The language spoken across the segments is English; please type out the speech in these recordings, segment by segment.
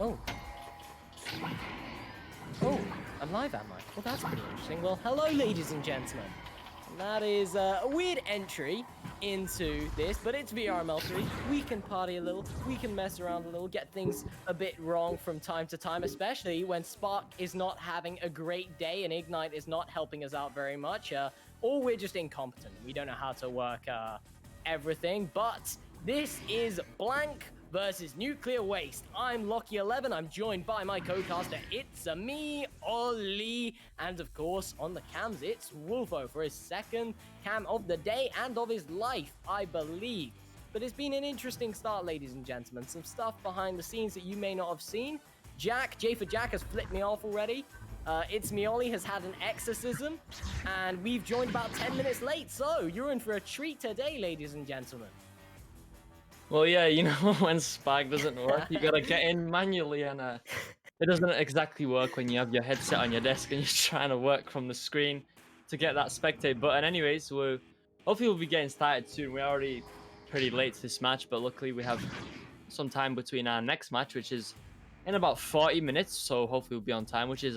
Oh. Oh, I'm live, am I? Well, that's pretty interesting. Well, hello, ladies and gentlemen. That is a weird entry into this, but it's VRML 3. We can party a little, we can mess around a little, get things a bit wrong from time to time, especially when Spark is not having a great day and Ignite is not helping us out very much, or we're just incompetent. We don't know how to work everything, but this is Blank versus Nuclear Waste. I'm Lockie11. I'm joined by my co-caster. It's me, Ollie. And of course, on the cams, it's Wolfo for his second cam of the day and of his life, I believe. But it's been an interesting start, ladies and gentlemen. Some stuff behind the scenes that you may not have seen. J for Jack has flipped me off already. It's me, Ollie, has had an exorcism. And we've joined about 10 minutes late. So you're in for a treat today, ladies and gentlemen. Well, yeah, you know, when Spark doesn't work, you gotta get in manually, and it doesn't exactly work when you have your headset on your desk and you're trying to work from the screen to get that spectate button. Anyways, hopefully we'll be getting started soon. We're already pretty late to this match, but luckily we have some time between our next match, which is in about 40 minutes, so hopefully we'll be on time, which is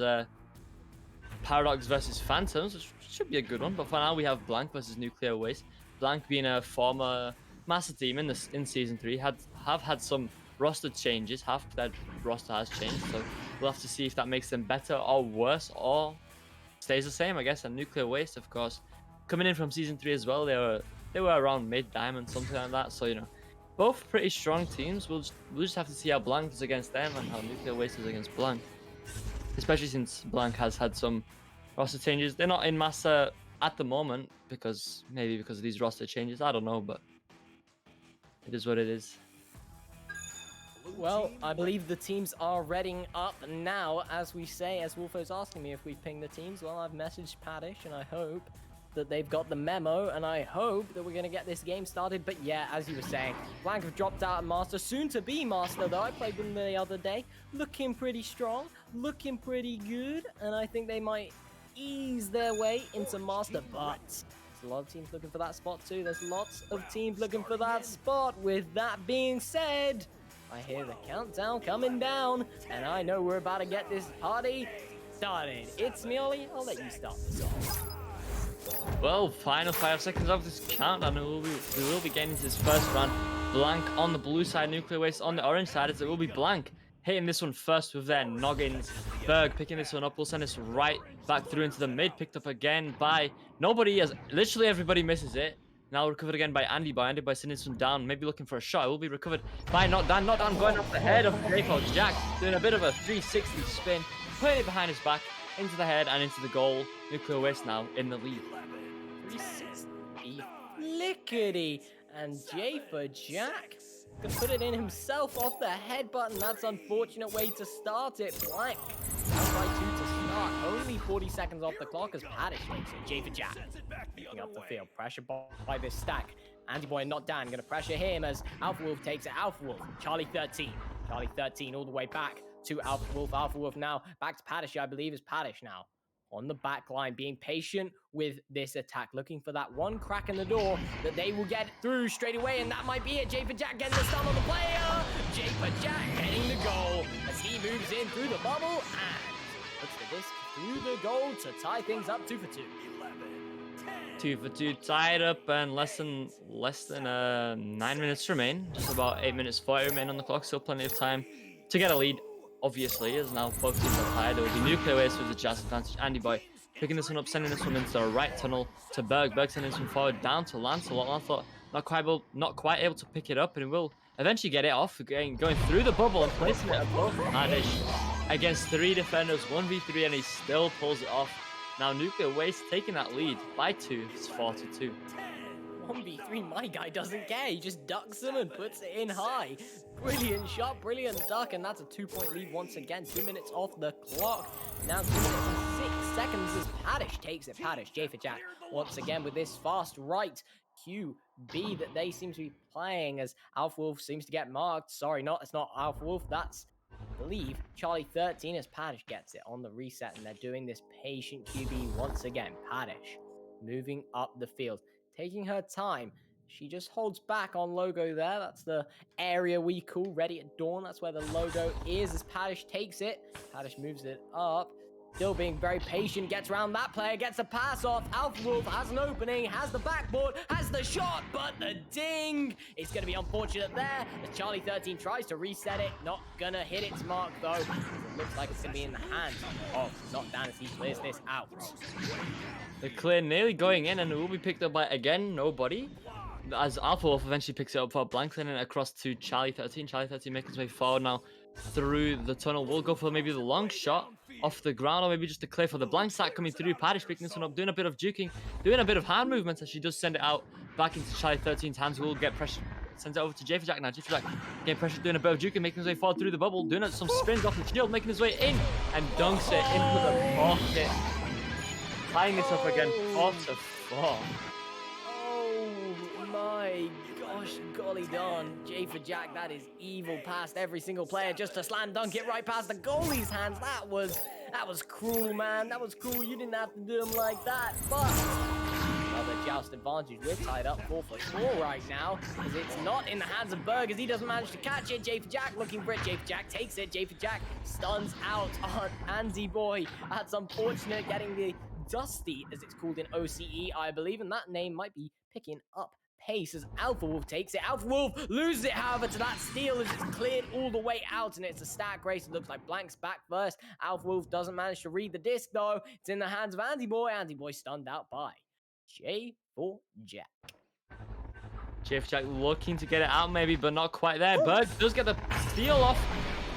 Paraadox versus Phantoms, which should be a good one. But for now, we have Blank versus Nuclear Waste. Blank being a former Master Team in Season 3 have had some roster changes. Half their roster has changed, so we'll have to see if that makes them better or worse or stays the same, I guess. And Nuclear Waste, of course, coming in from Season 3 as well. They were around mid-diamond, something like that. So, you know, both pretty strong teams. We'll just have to see how Blank is against them and how Nuclear Waste is against Blank. Especially since Blank has had some roster changes. They're not in Master at the moment because of these roster changes. I don't know, but it is what it is. Well, I believe the teams are readying up now, as we say, as Wolfo's asking me if we've pinged the teams. Well, I've messaged Paddish, and I hope that they've got the memo, and I hope that we're going to get this game started. But yeah, as you were saying, Blank have dropped out of Master, soon to be Master, though. I played them the other day, looking pretty strong, looking pretty good, and I think they might ease their way into Master, but there's a lot of teams looking for that spot too. There's lots of teams looking for that spot. With that being said, I hear the countdown coming down, and I know we're about to get this party started. It's me, Ollie. I'll let you start this off. Well, final 5 seconds of this countdown, and we will be getting into this first round. Blank on the blue side, Nuclear Waste on the orange side, as it will be Blank hitting this one first with their noggins. Berg picking this one up. We'll send this right back through into the mid. Picked up again by nobody, as literally everybody misses it. Now recovered again by Andy Boy. Andy Boy sending this one down, maybe looking for a shot. It will be recovered by Not Down. Not Down going off the head of J4 Jack, doing a bit of a 360 spin, putting it behind his back, into the head and into the goal. Nuclear Waste now in the lead. 360 lickety, and J for Jack can put it in himself off the head button. That's unfortunate way to start it. Blank down by 2 to start. Only 40 seconds off the clock as Paddish takes it. J for Jack picking up the field. Pressure by this stack. Andy Boy Not Down gonna pressure him as Alpha Wolf takes it. Alpha Wolf, Charlie 13. Charlie 13 all the way back to Alpha Wolf. Alpha Wolf now back to Paddish, I believe is Paddish now. On the back line, being patient with this attack, looking for that one crack in the door that they will get through straight away, and that might be it. J for Jack getting the stun on the player. J for Jack getting the goal as he moves in through the bubble and puts the disc through the goal to tie things up 2 for 2. 2 for 2 tied up, and less than 9 minutes remain. Just about 8 minutes 40 remain on the clock. Still plenty of time to get a lead. Obviously, as now both teams are tied. There will be Nuclear Waste with the Jazz advantage. Andy Boy picking this one up, sending this one into the right tunnel to Berg. Berg sending this one forward down to Lancelot. Lancelot not quite able to pick it up, and he will eventually get it off, going through the bubble and placing it above Adish against 3 defenders, 1v3, and he still pulls it off. Now Nuclear Waste taking that lead by 2. It's 4-2. 1v3, my guy doesn't care. He just ducks them and puts it in high. Brilliant shot, brilliant duck, and that's a 2-point lead once again. 2 minutes off the clock. Now 2 minutes and 6 seconds as Paraadox takes it. Paraadox, J for Jack, once again with this fast right QB that they seem to be playing as Alpha Wolf seems to get marked. Sorry, it's not Alpha Wolf. That's, I believe, Charlie 13 as Paraadox gets it on the reset, and they're doing this patient QB once again. Paraadox moving up the field, taking her time. She just holds back on logo there. That's the area we call Ready at Dawn. That's where the logo is as Paraadox takes it. Paraadox moves it up. Still being very patient, gets around that player, gets a pass off. Alpha Wolf has an opening, has the backboard, has the shot, but the ding is going to be unfortunate there as Charlie 13 tries to reset it. Not going to hit its mark though. It looks like it's going to be in the hands of Knockdown as he clears this out. The clear nearly going in, and it will be picked up by, again, nobody. As Alpha Wolf eventually picks it up for blank, sending it across to Charlie 13. Charlie 13 making his way forward now through the tunnel. We'll go for maybe the long shot off the ground, or maybe just a clear for the blank sack coming through. Paraadox picking this one up, doing a bit of juking, doing a bit of hand movements as she does send it out back into Charlie 13's hands. Will get pressure, sends it over to J for Jack now. J for Jack getting pressure, doing a bit of juking, making his way forward through the bubble, doing some spins off the shield, making his way in and dunks it into the pocket. Tying this up again, 4-4. My gosh, golly darn, J for Jack, that is evil past every single player just to slam dunk it right past the goalie's hands. That was cruel, man. That was cruel. You didn't have to do him like that, but another joust advantage. We're tied up 4-4 right now, as it's not in the hands of Berg as he doesn't manage to catch it. J for Jack looking for it. J for Jack takes it. J for Jack stuns out on Andy Boy. That's unfortunate, getting the Dusty, as it's called in OCE, I believe, and that name might be picking up pace as Alpha Wolf takes it. Alpha Wolf loses it, however, to that steal as it's cleared all the way out, and it's a stack race. It looks like Blank's back first. Alpha Wolf doesn't manage to read the disc, though. It's in the hands of Andy Boy. Andy Boy stunned out by J for Jack. J for Jack looking to get it out maybe, but not quite there. Berg does get the steal off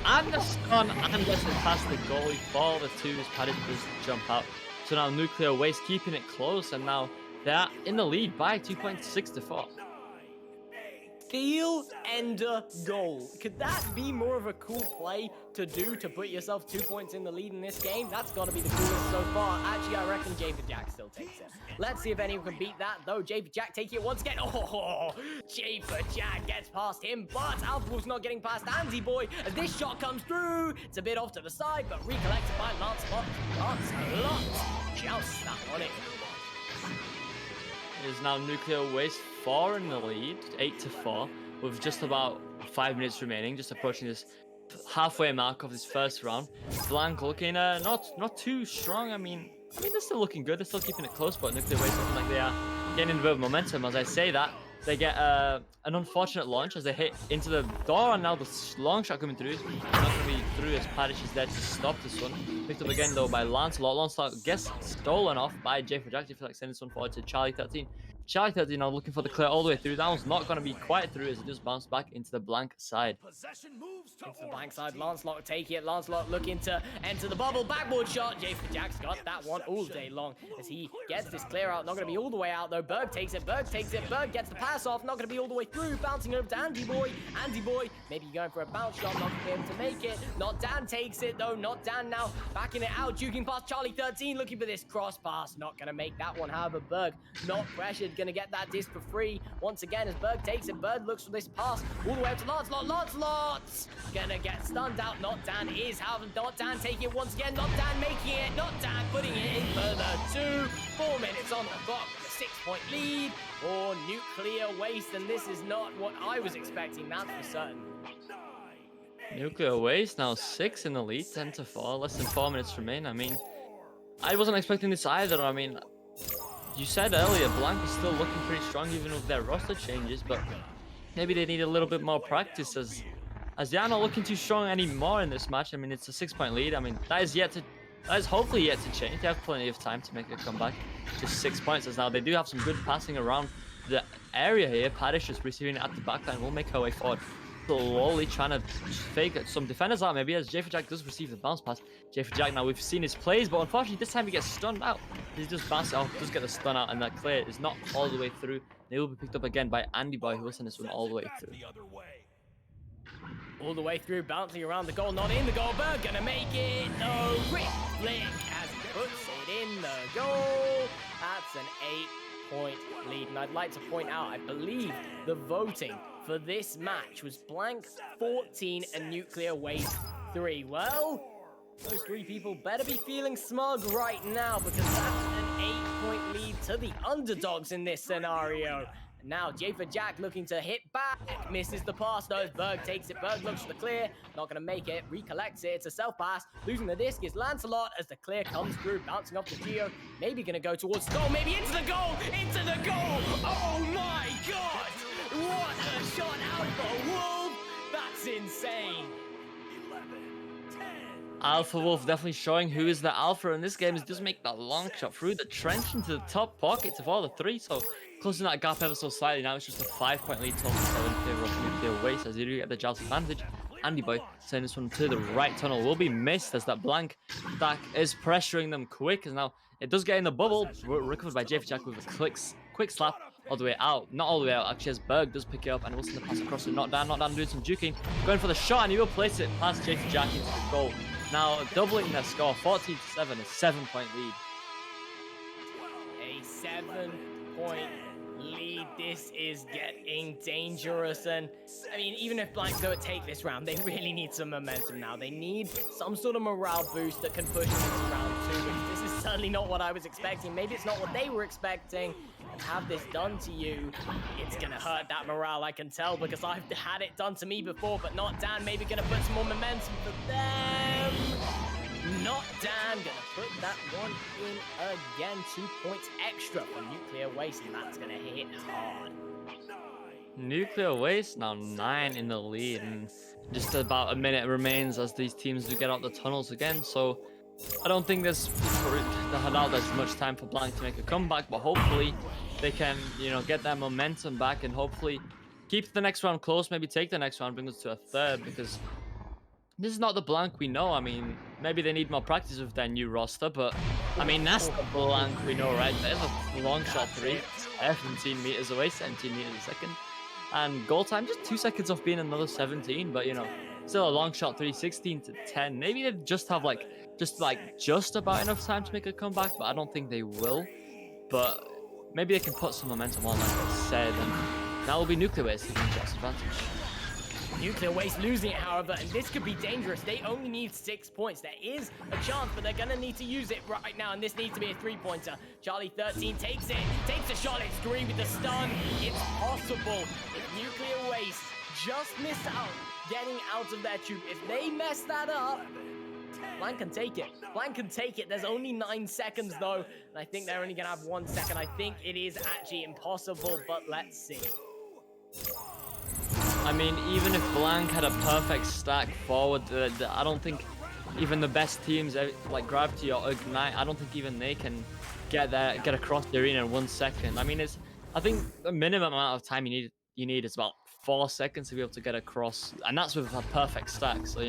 and the stun, and gets it past the goalie for the 2 as Paraadox does jump out. So now Nuclear Waste keeping it close, and now they're in the lead by 2.6-4. Steal ender goal. Could that be more of a cool play to do to put yourself 2 points in the lead in this game? That's got to be the coolest so far. Actually, I reckon J for Jack still takes it. Let's see if anyone can beat that, though. J for Jack taking it once again. Oh, J for Jack gets past him, but Alpha Wolf's not getting past Andy Boy as this shot comes through. It's a bit off to the side, but recollected by Lancelot. Lancelot jousts that on it. It is now Nuclear Waste 4 in the lead, 8-4, with just about 5 minutes remaining, just approaching this halfway mark of this first round. Blank looking not too strong. I mean they're still looking good. They're still keeping it close, but Nuclear Waste looking like they are getting a bit of momentum. As I say that, they get an unfortunate launch as they hit into the door, and now the long shot coming through. Not going to be through as Paraadox is there to stop this one. Picked up again though by Lancelot. Lancelot gets stolen off by J for Jack. J for Jack sending this one forward to Charlie 13. Charlie 13 now looking for the clear all the way through. That one's not going to be quite through as it just bounced back into the blank side. Into the blank side, Lancelot take it. Lancelot looking to enter the bubble. Backboard shot. J for Jack's got that one all day long as he gets this clear out. Not going to be all the way out though. Berg takes it. Berg takes it. Berg gets the pass off. Not going to be all the way through. Bouncing over to Andy Boy. Andy Boy maybe going for a bounce shot. Not going to be able to make it. Not Dan takes it though. Not Dan now backing it out. Juking past Charlie 13. Looking for this cross pass. Not going to make that one. However, Berg not pressured. Going to get that disc for free once again as Berg takes it. Berg looks for this pass all the way up to Lancelot. Lancelot's gonna get stunned out. Not Dan is, however, not Dan taking it once again. Not Dan making it. Not Dan putting it in for the 2. 4 minutes on the clock with a 6-point lead for Nuclear Waste, and this is not what I was expecting, that's for certain. Nuclear Waste now 6 in the lead, 10-4. Less than 4 minutes remain. I mean, I wasn't expecting this either. I mean, you said earlier, Blank is still looking pretty strong even with their roster changes, but maybe they need a little bit more practice as they are not looking too strong anymore in this match. I mean, it's a 6-point lead. I mean, that is hopefully yet to change. They have plenty of time to make a comeback. Just 6 points as now they do have some good passing around the area here. Paraadox just receiving it at the backline will make her way forward. Slowly trying to fake some defenders out maybe as Jack does receive the bounce pass. Jack now, we've seen his plays, but unfortunately this time he gets stunned out. He just bounces off, does get the stun out, and that clear is not all the way through. They will be picked up again by Andy Boy, who will send this one all the way through. All the way through, bouncing around the goal, not in the goal. Berg gonna make it. No, quick flick as he puts it in the goal. That's an 8-point lead. And I'd like to point out, I believe the voting for this match was Blank 14 and Nuclear Waste 3. Well, those 3 people better be feeling smug right now because that's an 8-point lead to the underdogs in this scenario. Now, Jack looking to hit back, misses the pass though as Berg takes it. Berg looks for the clear, not going to make it, recollects it, it's a self-pass. Losing the disc is Lancelot as the clear comes through, bouncing off the Geo. Maybe going to go towards the goal, maybe into the goal! Into the goal! Oh my god! What a shot out for Wolf! That's insane! Alpha Wolf definitely showing who is the alpha in this game. Is just make that long shot through the trench into the top pockets of all the 3. So closing that gap ever so slightly. Now it's just a 5-point lead total 7 in favor of Nuclear Waste as they do get the Jals advantage. Andy Boy sending this one to the right tunnel will be missed as that Blank stack is pressuring them quick. As now it does get in the bubble, recovered by Jack with a quick slap all the way out. Not all the way out actually, as Berg does pick it up and will send the pass across to Not Down doing some juking. Going for the shot and he will place it past Jack into the goal. Now doubling their score, 14-7, a 7-point lead. A 7-point lead. This is getting dangerous, and I mean, even if Blank don't take this round, they really need some momentum now. They need some sort of morale boost that can push them into round 2, which this is certainly not what I was expecting. Maybe it's not what they were expecting. And have this done to you, it's gonna hurt that morale, I can tell, because I've had it done to me before, but Not Dan maybe gonna put some more momentum for them. Not Dan gonna put that one in again. 2 points extra for Nuclear Waste, and that's gonna hit hard. Nuclear Waste now 9 in the lead, and just about a minute remains as these teams do get out the tunnels again. So I don't think there's much time for Blank to make a comeback, but hopefully they can, get that momentum back and hopefully keep the next round close, maybe take the next round, bring us to a 3rd, because this is not the Blank we know. I mean, maybe they need more practice with their new roster, but I mean, that's the Blank we know, right? There's a long shot 3, 17 meters away, 17 meters a second. And goal time, just 2 seconds off being another 17, but still a long shot 3, 16-10. Maybe they just have just about enough time to make a comeback, but I don't think they will. But maybe they can put some momentum on, like I said, and that will be Nuclear Waste taking Jeff's advantage. Nuclear Waste losing it, however, and this could be dangerous. They only need 6 points. There is a chance, but they're gonna need to use it right now, and this needs to be a 3-pointer. Charlie 13 takes it, takes a shot, it's 3 with the stun. It's possible. If Nuclear Waste just miss out getting out of their tube, if they mess that up, Blank can take it. Blank can take it. There's only 9 seconds though, and I think they're only gonna have 1 second. I think it is actually impossible, but let's see. I mean, even if Blank had a perfect stack forward, I don't think even the best teams like Gravity or Ignite, I don't think even they can get across the arena in 1 second. I mean, I think the minimum amount of time you need is about 4 seconds to be able to get across, and that's with a perfect stack. So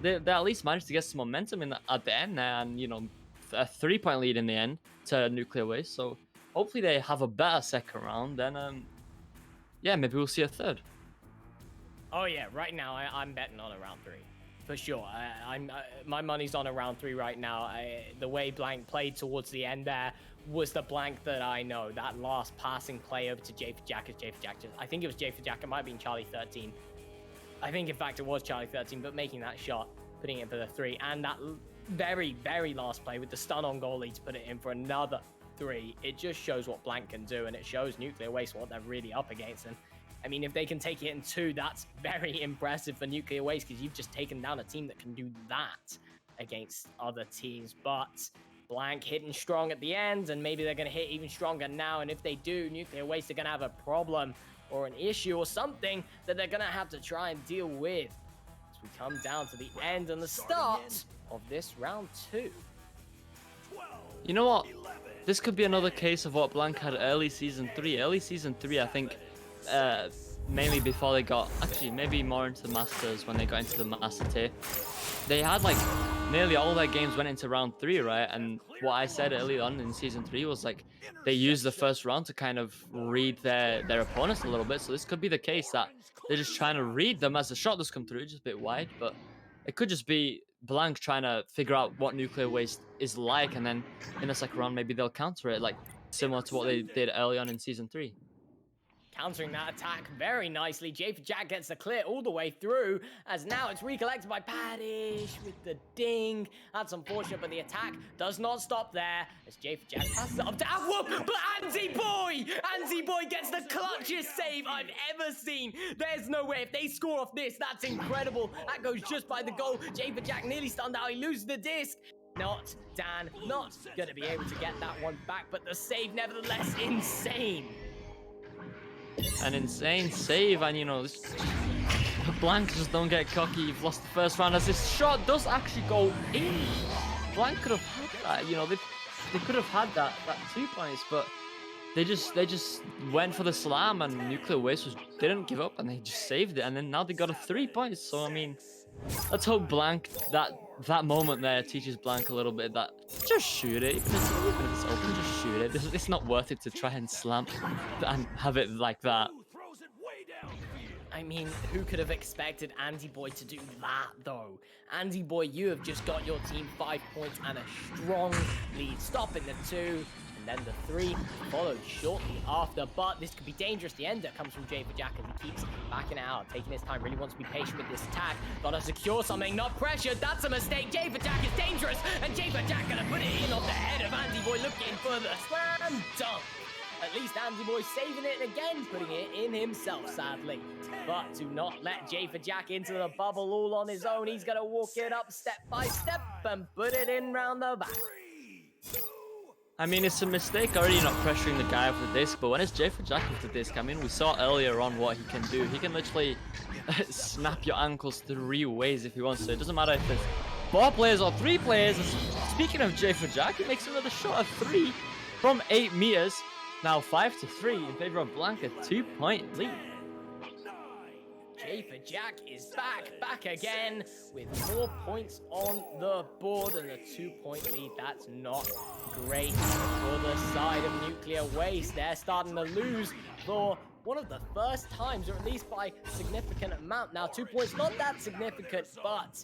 they at least managed to get some momentum at the end there, and a 3-point lead in the end to Nuclear Waste. So hopefully they have a better second round. Then yeah, maybe we'll see a 3rd. Oh yeah, right now I'm betting on a round 3, for sure. My money's on a round 3 right now. The way Blank played towards the end there was the Blank that I know. That last passing play over to Jack. I think it was Jack. It might have been Charlie 13. I think in fact it was Charlie 13, but making that shot, putting it for the 3, and that very, very last play with the stun on goalie to put it in for another 3. It just shows what Blank can do, and it shows Nuclear Waste what they're really up against. And I mean, if they can take it in 2, that's very impressive for Nuclear Waste, because you've just taken down a team that can do that against other teams. But Blank hitting strong at the end, and maybe they're going to hit even stronger now. And if they do, Nuclear Waste are going to have a problem or an issue or something that they're going to have to try and deal with as we come down to the end and the start of this round 2. You know what? This could be another case of what Blank had early season 3. Early season 3, I think, mainly before they got, actually maybe more into the Masters, when they got into the Master tier, they had like nearly all their games went into round 3, right? And what I said early on in season 3 was like they used the first round to kind of read their opponents a little bit. So this could be the case that they're just trying to read them as the shot does come through, just a bit wide, but it could just be Blank trying to figure out what Nuclear Waste is like, and then in the second round maybe they'll counter it, like similar to what they did early on in season 3. Countering that attack very nicely. Jack gets the clear all the way through, as now it's recollected by Paraadox with the ding. That's unfortunate, but the attack does not stop there as Jack passes it up to Whoa, but Andy Boy gets the clutchest save I've ever seen. There's no way. If they score off this, that's incredible. That goes just by the goal. Jack nearly stunned out. He loses the disc. Not Dan, not going to be able to get that one back, but the save nevertheless insane. An insane save, and you know, this Blank just don't get cocky. You've lost the first round as this shot does actually go in. Blank could have had that, you know, they could have had that 2 points, but they just went for the slam, and Nuclear Waste didn't give up, and they just saved it, and then now they got a 3 points. So I mean, let's hope Blank that moment there teaches Blank a little bit that just shoot it, even if it's open, just shoot it. It's not worth it to try and slam and have it like that. I mean, who could have expected Andy Boy to do that, though? Andy Boy, you have just got your team 5 points and a strong lead. Stopping the 2, and then the 3 followed shortly after. But this could be dangerous. The ender comes from Jack as he keeps backing out, taking his time, really wants to be patient with this attack. Gotta secure something, not pressured. That's a mistake. Jack is dangerous, and Jack gonna put it in off the head of Andy Boy, looking for the slam dunk. At least Andy Boy saving it, and again putting it in himself, sadly. But to not let Jack into the bubble all on his own, he's going to walk it up step by step and put it in round the back. I mean, it's a mistake already not pressuring the guy with the disc, but when it's Jack with the disc, I mean, we saw earlier on what he can do. He can literally snap your ankles 3 ways if he wants to. It doesn't matter if it's 4 players or 3 players. Speaking of Jack, he makes another shot of 3 from 8 meters. Now 5-3 in favor of Blank, a 2-point lead. Jack is back again with 4 points on the board and a 2-point lead. That's not great for the side of Nuclear Waste. They're starting to lose for one of the first times, or at least by a significant amount. Now 2 points, not that significant, but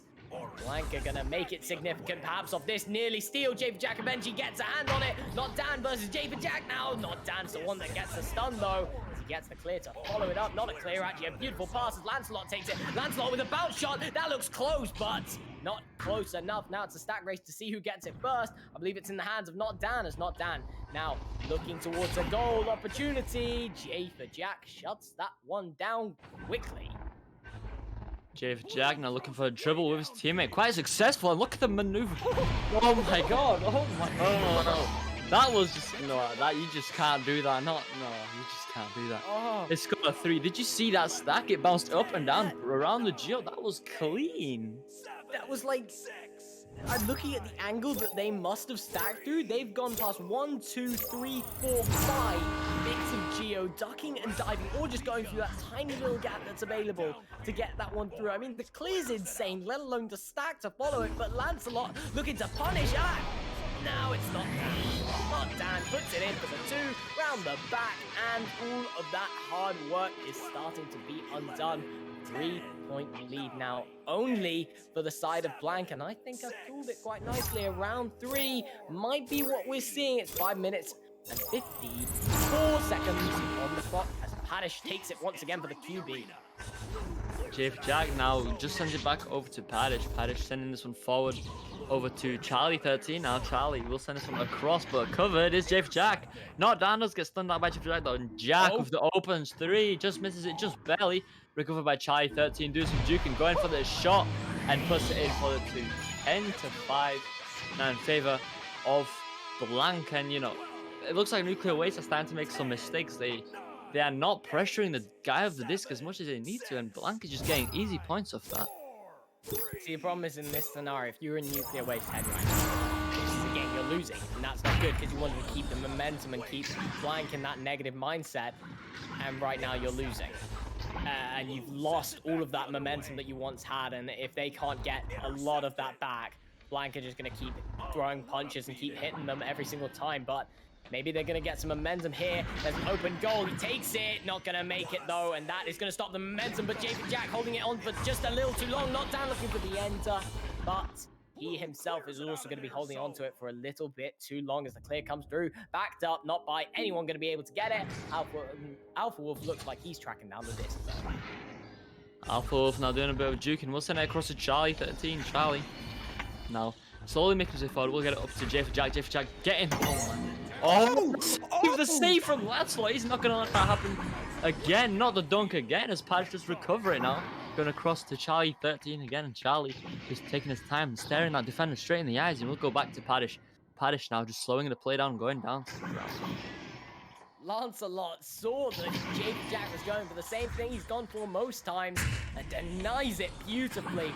Blank are gonna make it significant, perhaps off this nearly steal. Jack eventually gets a hand on it. Not Dan versus Jack now. Not Dan's the one that gets the stun though, as he gets the clear to follow it up. Not a clear, actually, a beautiful pass as Lancelot takes it. Lancelot with a bounce shot. That looks close, but not close enough. Now it's a stack race to see who gets it first. I believe it's in the hands of Not Dan, as Not Dan now looking towards a goal opportunity. Jack shuts that one down quickly. Jack now looking for a dribble with his teammate. Quite successful, and look at the maneuver. Oh my god. Oh my god. Oh no. That was just, no, that you just can't do that. No, you just can't do that. Oh. It's got a 3. Did you see that stack? It bounced up and down around the geo. That was clean. That was like, I'm looking at the angle that they must have stacked through. They've gone past 1, 2, 3, 4, 5 bits of geo, ducking and diving, or just going through that tiny little gap that's available to get that one through. I mean, the clear's insane, let alone to stack to follow it, but Lancelot looking to punish. Now it's not Dan. Not Dan puts it in for the 2, round the back, and all of that hard work is starting to be undone. 3-point lead now only for the side of Blank, and I think I've called it quite nicely. Around 3 might be what we're seeing. It's 5 minutes and 54 seconds on the clock as Paraadox takes it once again for the QB. Jack now just sends it back over to Paraadox. Paraadox sending this one forward over to Charlie 13. Now Charlie will send this one across, but covered is Jack. Not Dan does get stunned out by Jack though. And Jack with the opens 3, just misses it just barely. Recovered by Charlie 13, doing some juking, going for the shot and puts it in for the 2. 10-5 now in favor of Blank, and you know, it looks like Nuclear Waste are starting to make some mistakes. They are not pressuring the guy of the disc as much as they need to, and Blank is just getting easy points off that. See, the problem is in this scenario, if you're in Nuclear Waste head right now, this is a game you're losing, and that's not good because you wanted to keep the momentum and keep Blank in that negative mindset, and right now you're losing. And you've lost all of that momentum that you once had, and if they can't get a lot of that back, Blank are just going to keep throwing punches and keep hitting them every single time, but maybe they're going to get some momentum here. There's an open goal. He takes it. Not going to make it, though, and that is going to stop the momentum, but Jack holding it on for just a little too long. Not down looking for the enter, but he himself is also going to be holding on to it for a little bit too long as the clear comes through. Backed up, not by anyone going to be able to get it. Alpha Wolf looks like he's tracking down the disc, though. Alpha Wolf now doing a bit of juking. We'll send it across to Charlie 13. Charlie now slowly making his way forward. We'll get it up to J for Jack. J for Jack, get him. Oh, the save from Lancelot. He's not going to let that happen again. Not the dunk again as Padge just recover it now. Going across to Charlie 13 again, and Charlie just taking his time and staring that defender straight in the eyes. And we'll go back to Paddish. Paddish now just slowing the play down, going down to the ground. Lancelot saw that Jake Jack was going for the same thing he's gone for most times and denies it beautifully.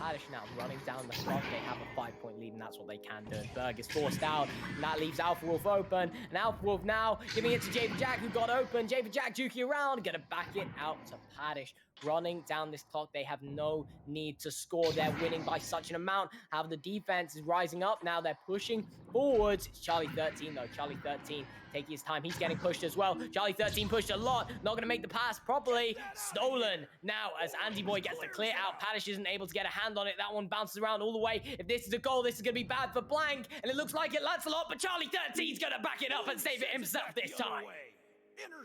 Paddish now running down the clock. They have a 5-point lead, and that's what they can do. Berg is forced out, and that leaves Alpha Wolf open. And Alpha Wolf now giving it to J for Jack, who got open. J for Jack juking around, gonna back it out to Paddish. Running down this clock, they have no need to score. They're winning by such an amount. How the defense is rising up now. They're pushing forwards. It's Charlie 13 though. Charlie 13 taking his time. He's getting pushed as well. Charlie 13 pushed a lot. Not going to make the pass properly. Stolen now as Andy Boy gets the clear out. Paddish isn't able to get a hand on it. That one bounces around all the way. If this is a goal, this is going to be bad for Blank. And it looks like it lands a lot, but Charlie 13's going to back it up and save it himself this time.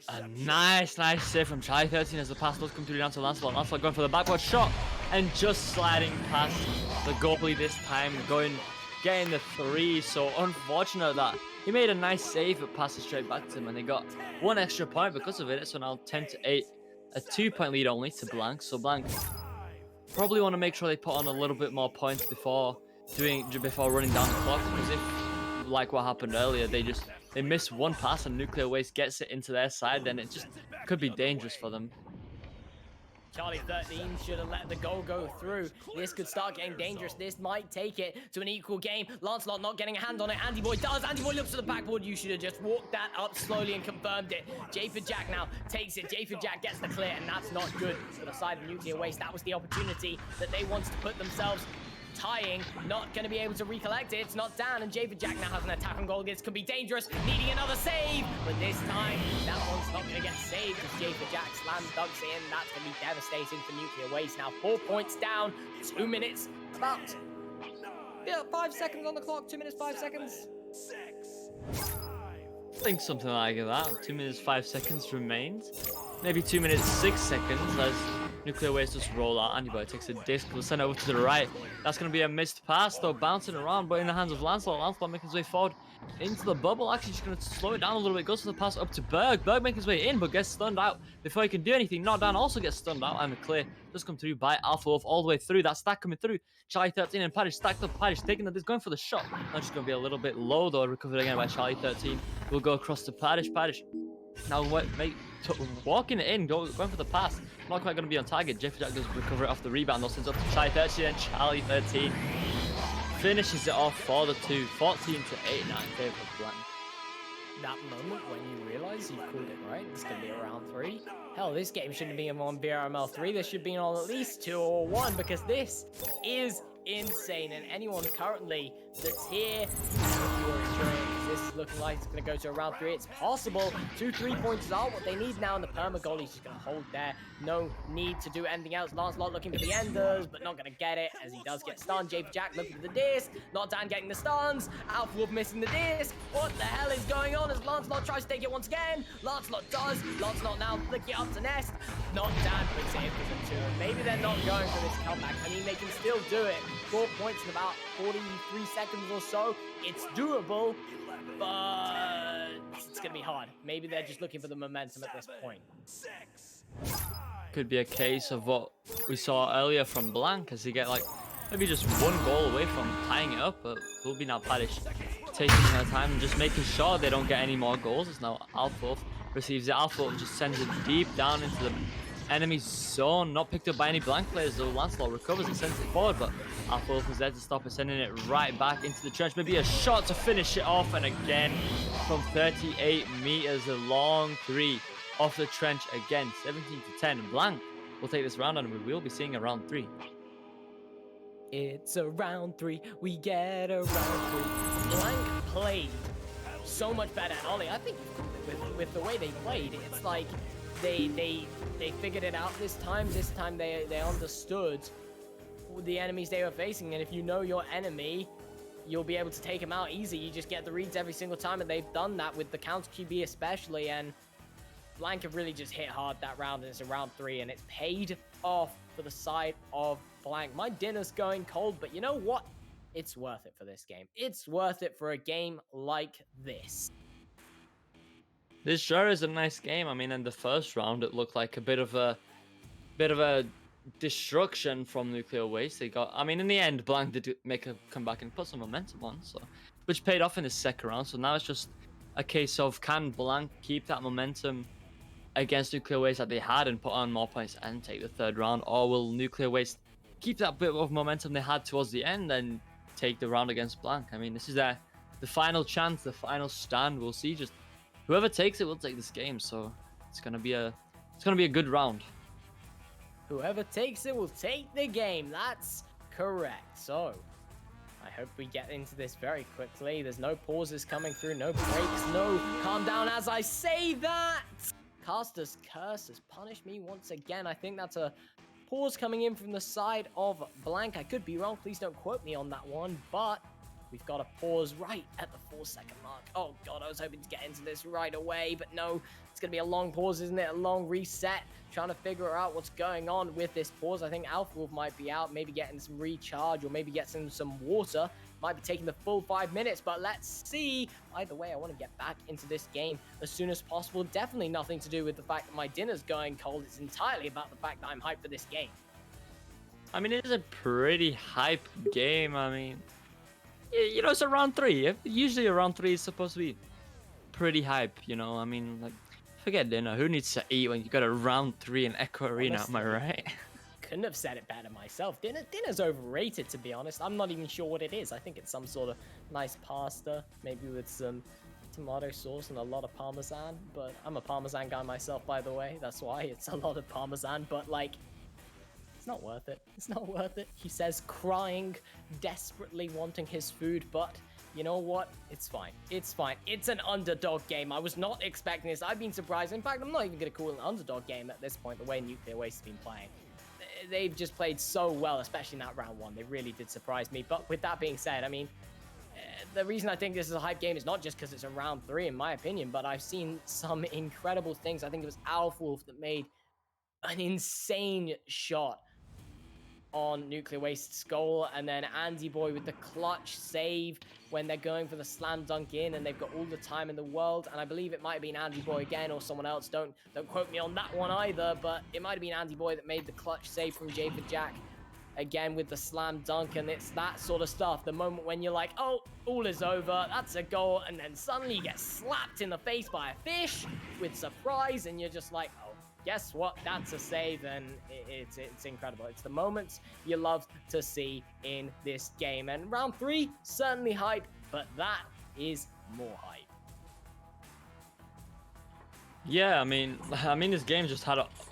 A nice save from Charlie 13 as the pass does come through down to Lancelot. Lancelot going for the backward shot and just sliding past the goalie this time, getting the 3. So unfortunate that he made a nice save but passed it straight back to him, and they got 1 extra point because of it. So now 10-8, a 2-point lead only to Blank. So Blank probably want to make sure they put on a little bit more points before running down the clock, because if, like what happened earlier, they miss one pass and Nuclear Waste gets it into their side, then it just could be dangerous for them. Charlie 13 should have let the goal go through. This could start getting dangerous. This might take it to an equal game. Lancelot not getting a hand on it. Andy Boy does. Andy Boy looks to the backboard. You should have just walked that up slowly and confirmed it. J for Jack now takes it. J for Jack gets the clear, and that's not good for the side of Nuclear Waste. That was the opportunity that they wanted to put themselves tying, not going to be able to recollect it. It's not down, and J for Jack now has an attack on goal. This could be dangerous, needing another save, but this time that one's not going to get saved because J for Jack slam dunks in. That's going to be devastating for Nuclear Waste. Now 4 points down, 2 minutes, about 5 seconds on the clock. 2 minutes, 5 seconds. I think something like that. 2 minutes 5 seconds remains. Maybe 2 minutes 6 seconds as Nuclear Waste just roll out. Andy Boy takes a disc. We'll send it over to the right. That's going to be a missed pass, though, bouncing around, but in the hands of Lancelot. Lancelot making his way forward into the bubble. Actually, just going to slow it down a little bit. Goes for the pass up to Berg. Berg making his way in, but gets stunned out before he can do anything. Not down, also gets stunned out, and the clear does come through by Alpha Wolf all the way through. That stack coming through. Charlie 13 and Paddish stacked up. Paddish taking this, going for the shot. Not just going to be a little bit low, though. Recovered again by Charlie 13. We'll go across to Paddish. Paddish now walking it in, going for the pass. Not quite going to be on target. J for Jack does recover it off the rebound, though, sends up to Charlie 13, and Charlie 13 finishes it off for the 2, 14-8 now in favor of Blank. That moment when you realize you've called it right, it's going to be a round 3. Hell, this game shouldn't be on VRML 3. This should be on at least 2 or 1, because this is insane. And anyone currently that's here, if you're enjoying this is looking like it's going to go to a round 3. It's possible. 2 3-pointers are what they need now, and the perma goalie's just going to hold there. No need to do anything else. Lancelot looking for the enders, but not going to get it as he does get stunned. J for Jack looking for the disc. Not Dan getting the stuns. Alpha Wolf missing the disc. What the hell is going on as Lancelot tries to take it once again? Lancelot does. Lancelot now flicking it up to Nest. Not Dan puts it in for the 2. Maybe they're not going for this comeback. I mean, they can still do it. 4 points in about 43 seconds or so. It's doable, but it's going to be hard. Maybe they're just looking for the momentum at this point. Could be a case of what we saw earlier from Blank, as he get like maybe just one goal away from tying it up, but it will be now Padish taking her time and just making sure they don't get any more goals. It's now Alfwolf receives it. Alfwolf just sends it deep down into the enemy zone, not picked up by any blank players, though Lancelot recovers and sends it forward, but Alfwolf is there to stop it, sending it right back into the trench. Maybe a shot to finish it off, and again, from 38 meters, a long three off the trench again, 17-10. Blank will take this round, and we will be seeing a round 3. It's a round 3. We get a round 3. Blank played so much better. And Ollie, I think with the way they played, it's like they figured it out this time. This time they understood the enemies they were facing, and if you know your enemy, you'll be able to take them out easy. You just get the reads every single time, and they've done that with the counter QB especially, and Blank have really just hit hard that round, and it's a round 3, and it's paid off for the side of Blank. My dinner's going cold, but you know what? It's worth it for this game. It's worth it for a game like this. This sure is a nice game. I mean, in the first round, it looked like a bit of a destruction from Nuclear Waste. They got, I mean, in the end, Blank did make a comeback and put some momentum on, so which paid off in the second round. So now it's just a case of, can Blank keep that momentum against Nuclear Waste that they had and put on more points and take the third round, or will Nuclear Waste keep that bit of momentum they had towards the end and take the round against Blank? I mean, this is the final chance, the final stand. We'll see. Just whoever takes it will take this game. So it's gonna be a good round. Whoever takes it will take the game. That's correct. So I hope we get into this very quickly. There's no pauses coming through, no breaks, no calm down as I say that. Caster's Curse has punished me once again. I think that's a pause coming in from the side of Blank. I could be wrong. Please don't quote me on that one, but we've got a pause right at the 4-second mark. Oh God, I was hoping to get into this right away, but no, it's going to be a long pause, isn't it? A long reset, trying to figure out what's going on with this pause. I think Alfwolf might be out, maybe getting some recharge or maybe getting some water. Might be taking the full 5 minutes, but let's see. Either way, I want to get back into this game as soon as possible. Definitely nothing to do with the fact that my dinner's going cold. It's entirely about the fact that I'm hyped for this game. I mean, it is a pretty hype game. I mean, you know, it's a round 3. Usually a round 3 is supposed to be pretty hype, you know. I mean, like, forget dinner. Who needs to eat when you got a round 3 in Echo Arena? Honestly, am I right? Couldn't have said it better myself. Dinner's overrated, to be honest. I'm not even sure what it is. I think it's some sort of nice pasta, maybe with some tomato sauce and a lot of parmesan. But I'm a parmesan guy myself, by the way. That's why it's a lot of parmesan. But like, it's not worth it. It's not worth it. He says, crying, desperately wanting his food, but you know what? It's fine. It's fine. It's an underdog game. I was not expecting this. I've been surprised. In fact, I'm not even going to call it an underdog game at this point, the way Nuclear Waste has been playing. They've just played so well, especially in that round 1. They really did surprise me. But with that being said, I mean, the reason I think this is a hype game is not just because it's a round 3, in my opinion, but I've seen some incredible things. I think it was Alfwolf that made an insane shot on Nuclear Waste's goal, and then Andy Boy with the clutch save when they're going for the slam dunk in, and they've got all the time in the world. And I believe it might have been Andy Boy again or someone else. Don't quote me on that one either, but it might have been Andy Boy that made the clutch save from J for Jack again with the slam dunk. And it's that sort of stuff, the moment when you're like, oh, all is over, that's a goal, and then suddenly you get slapped in the face by a fish with surprise, and you're just like, oh, guess what? That's a save, and it's incredible. It's the moments you love to see in this game. And round 3, certainly hype, but that is more hype. Yeah, I mean, this game just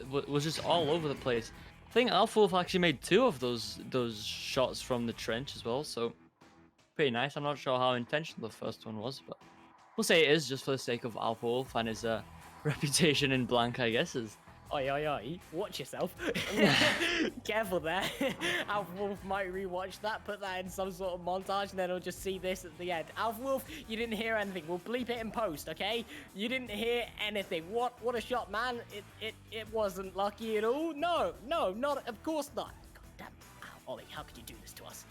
was just all over the place. I think Alfwolf actually made 2 of those shots from the trench as well, so pretty nice. I'm not sure how intentional the first one was, but we'll say it is just for the sake of Alfwolf and his reputation in Blank, I guess. Oi, watch yourself. Careful there. Alfwolf might rewatch that, put that in some sort of montage, and then he'll just see this at the end. Alfwolf, you didn't hear anything. We'll bleep it in post, okay? You didn't hear anything. What a shot, man. It wasn't lucky at all. No, not, of course not. God damn. Ollie, how could you do this to us?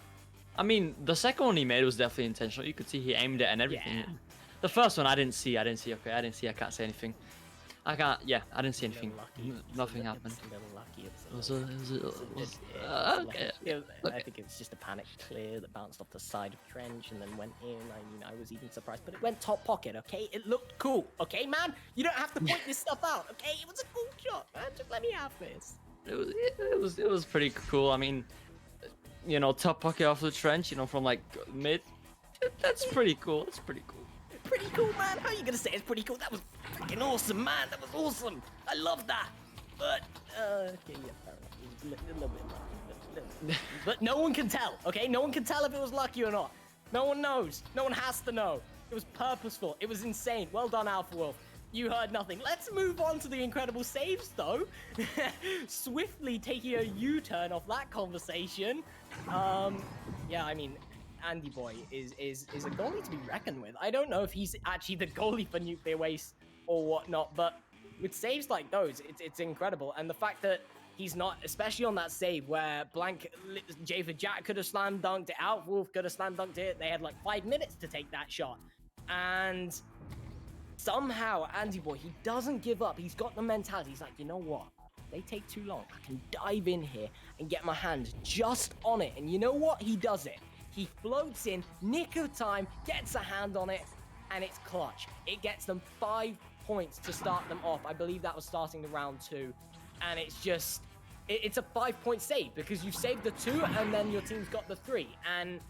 I mean, the second one he made was definitely intentional. You could see he aimed it and everything. Yeah. The first one I didn't see. Okay, I didn't see. I can't say anything. I can't. Yeah, I didn't see A little anything. lucky. Nothing happened. It's a little lucky. It was okay. I think it's just a panic clear that bounced off the side of trench and then went in. I mean, I was even surprised, but it went top pocket. Okay, it looked cool. Okay, man, you don't have to point this stuff out. Okay, it was a cool shot, man. Just let me have this. It was pretty cool. I mean, you know, top pocket off the trench, you know, from like mid. That's pretty cool. It's pretty cool. Pretty cool, man. How are you gonna say it's pretty cool? That was freaking awesome, man. That was awesome. I love that. But okay, yeah, fair enough. It was a little bit lucky, but no one can tell. Okay, no one can tell if it was lucky or not. No one knows. No one has to know. It was purposeful. It was insane. Well done, Alpha Wolf. You heard nothing. Let's move on to the incredible saves, though. Swiftly taking a U-turn off that conversation. Yeah, I mean, Andy Boy is a goalie to be reckoned with. I don't know if he's actually the goalie for Nuclear Waste or whatnot, but with saves like those, it's incredible. And the fact that he's not, especially on that save where Javid Jack could have slam dunked it, Alpha Wolf could have slam dunked it. They had like 5 minutes to take that shot. And somehow, Andy Boy, he doesn't give up. He's got the mentality. He's like, you know what? They take too long. I can dive in here and get my hand just on it. And you know what? He does it. He floats in, nick of time, gets a hand on it, and it's clutch. It gets them 5 points to start them off. I believe that was starting the round 2. And it's just, it's a 5-point save because you've saved the 2 and then your team's got the 3. And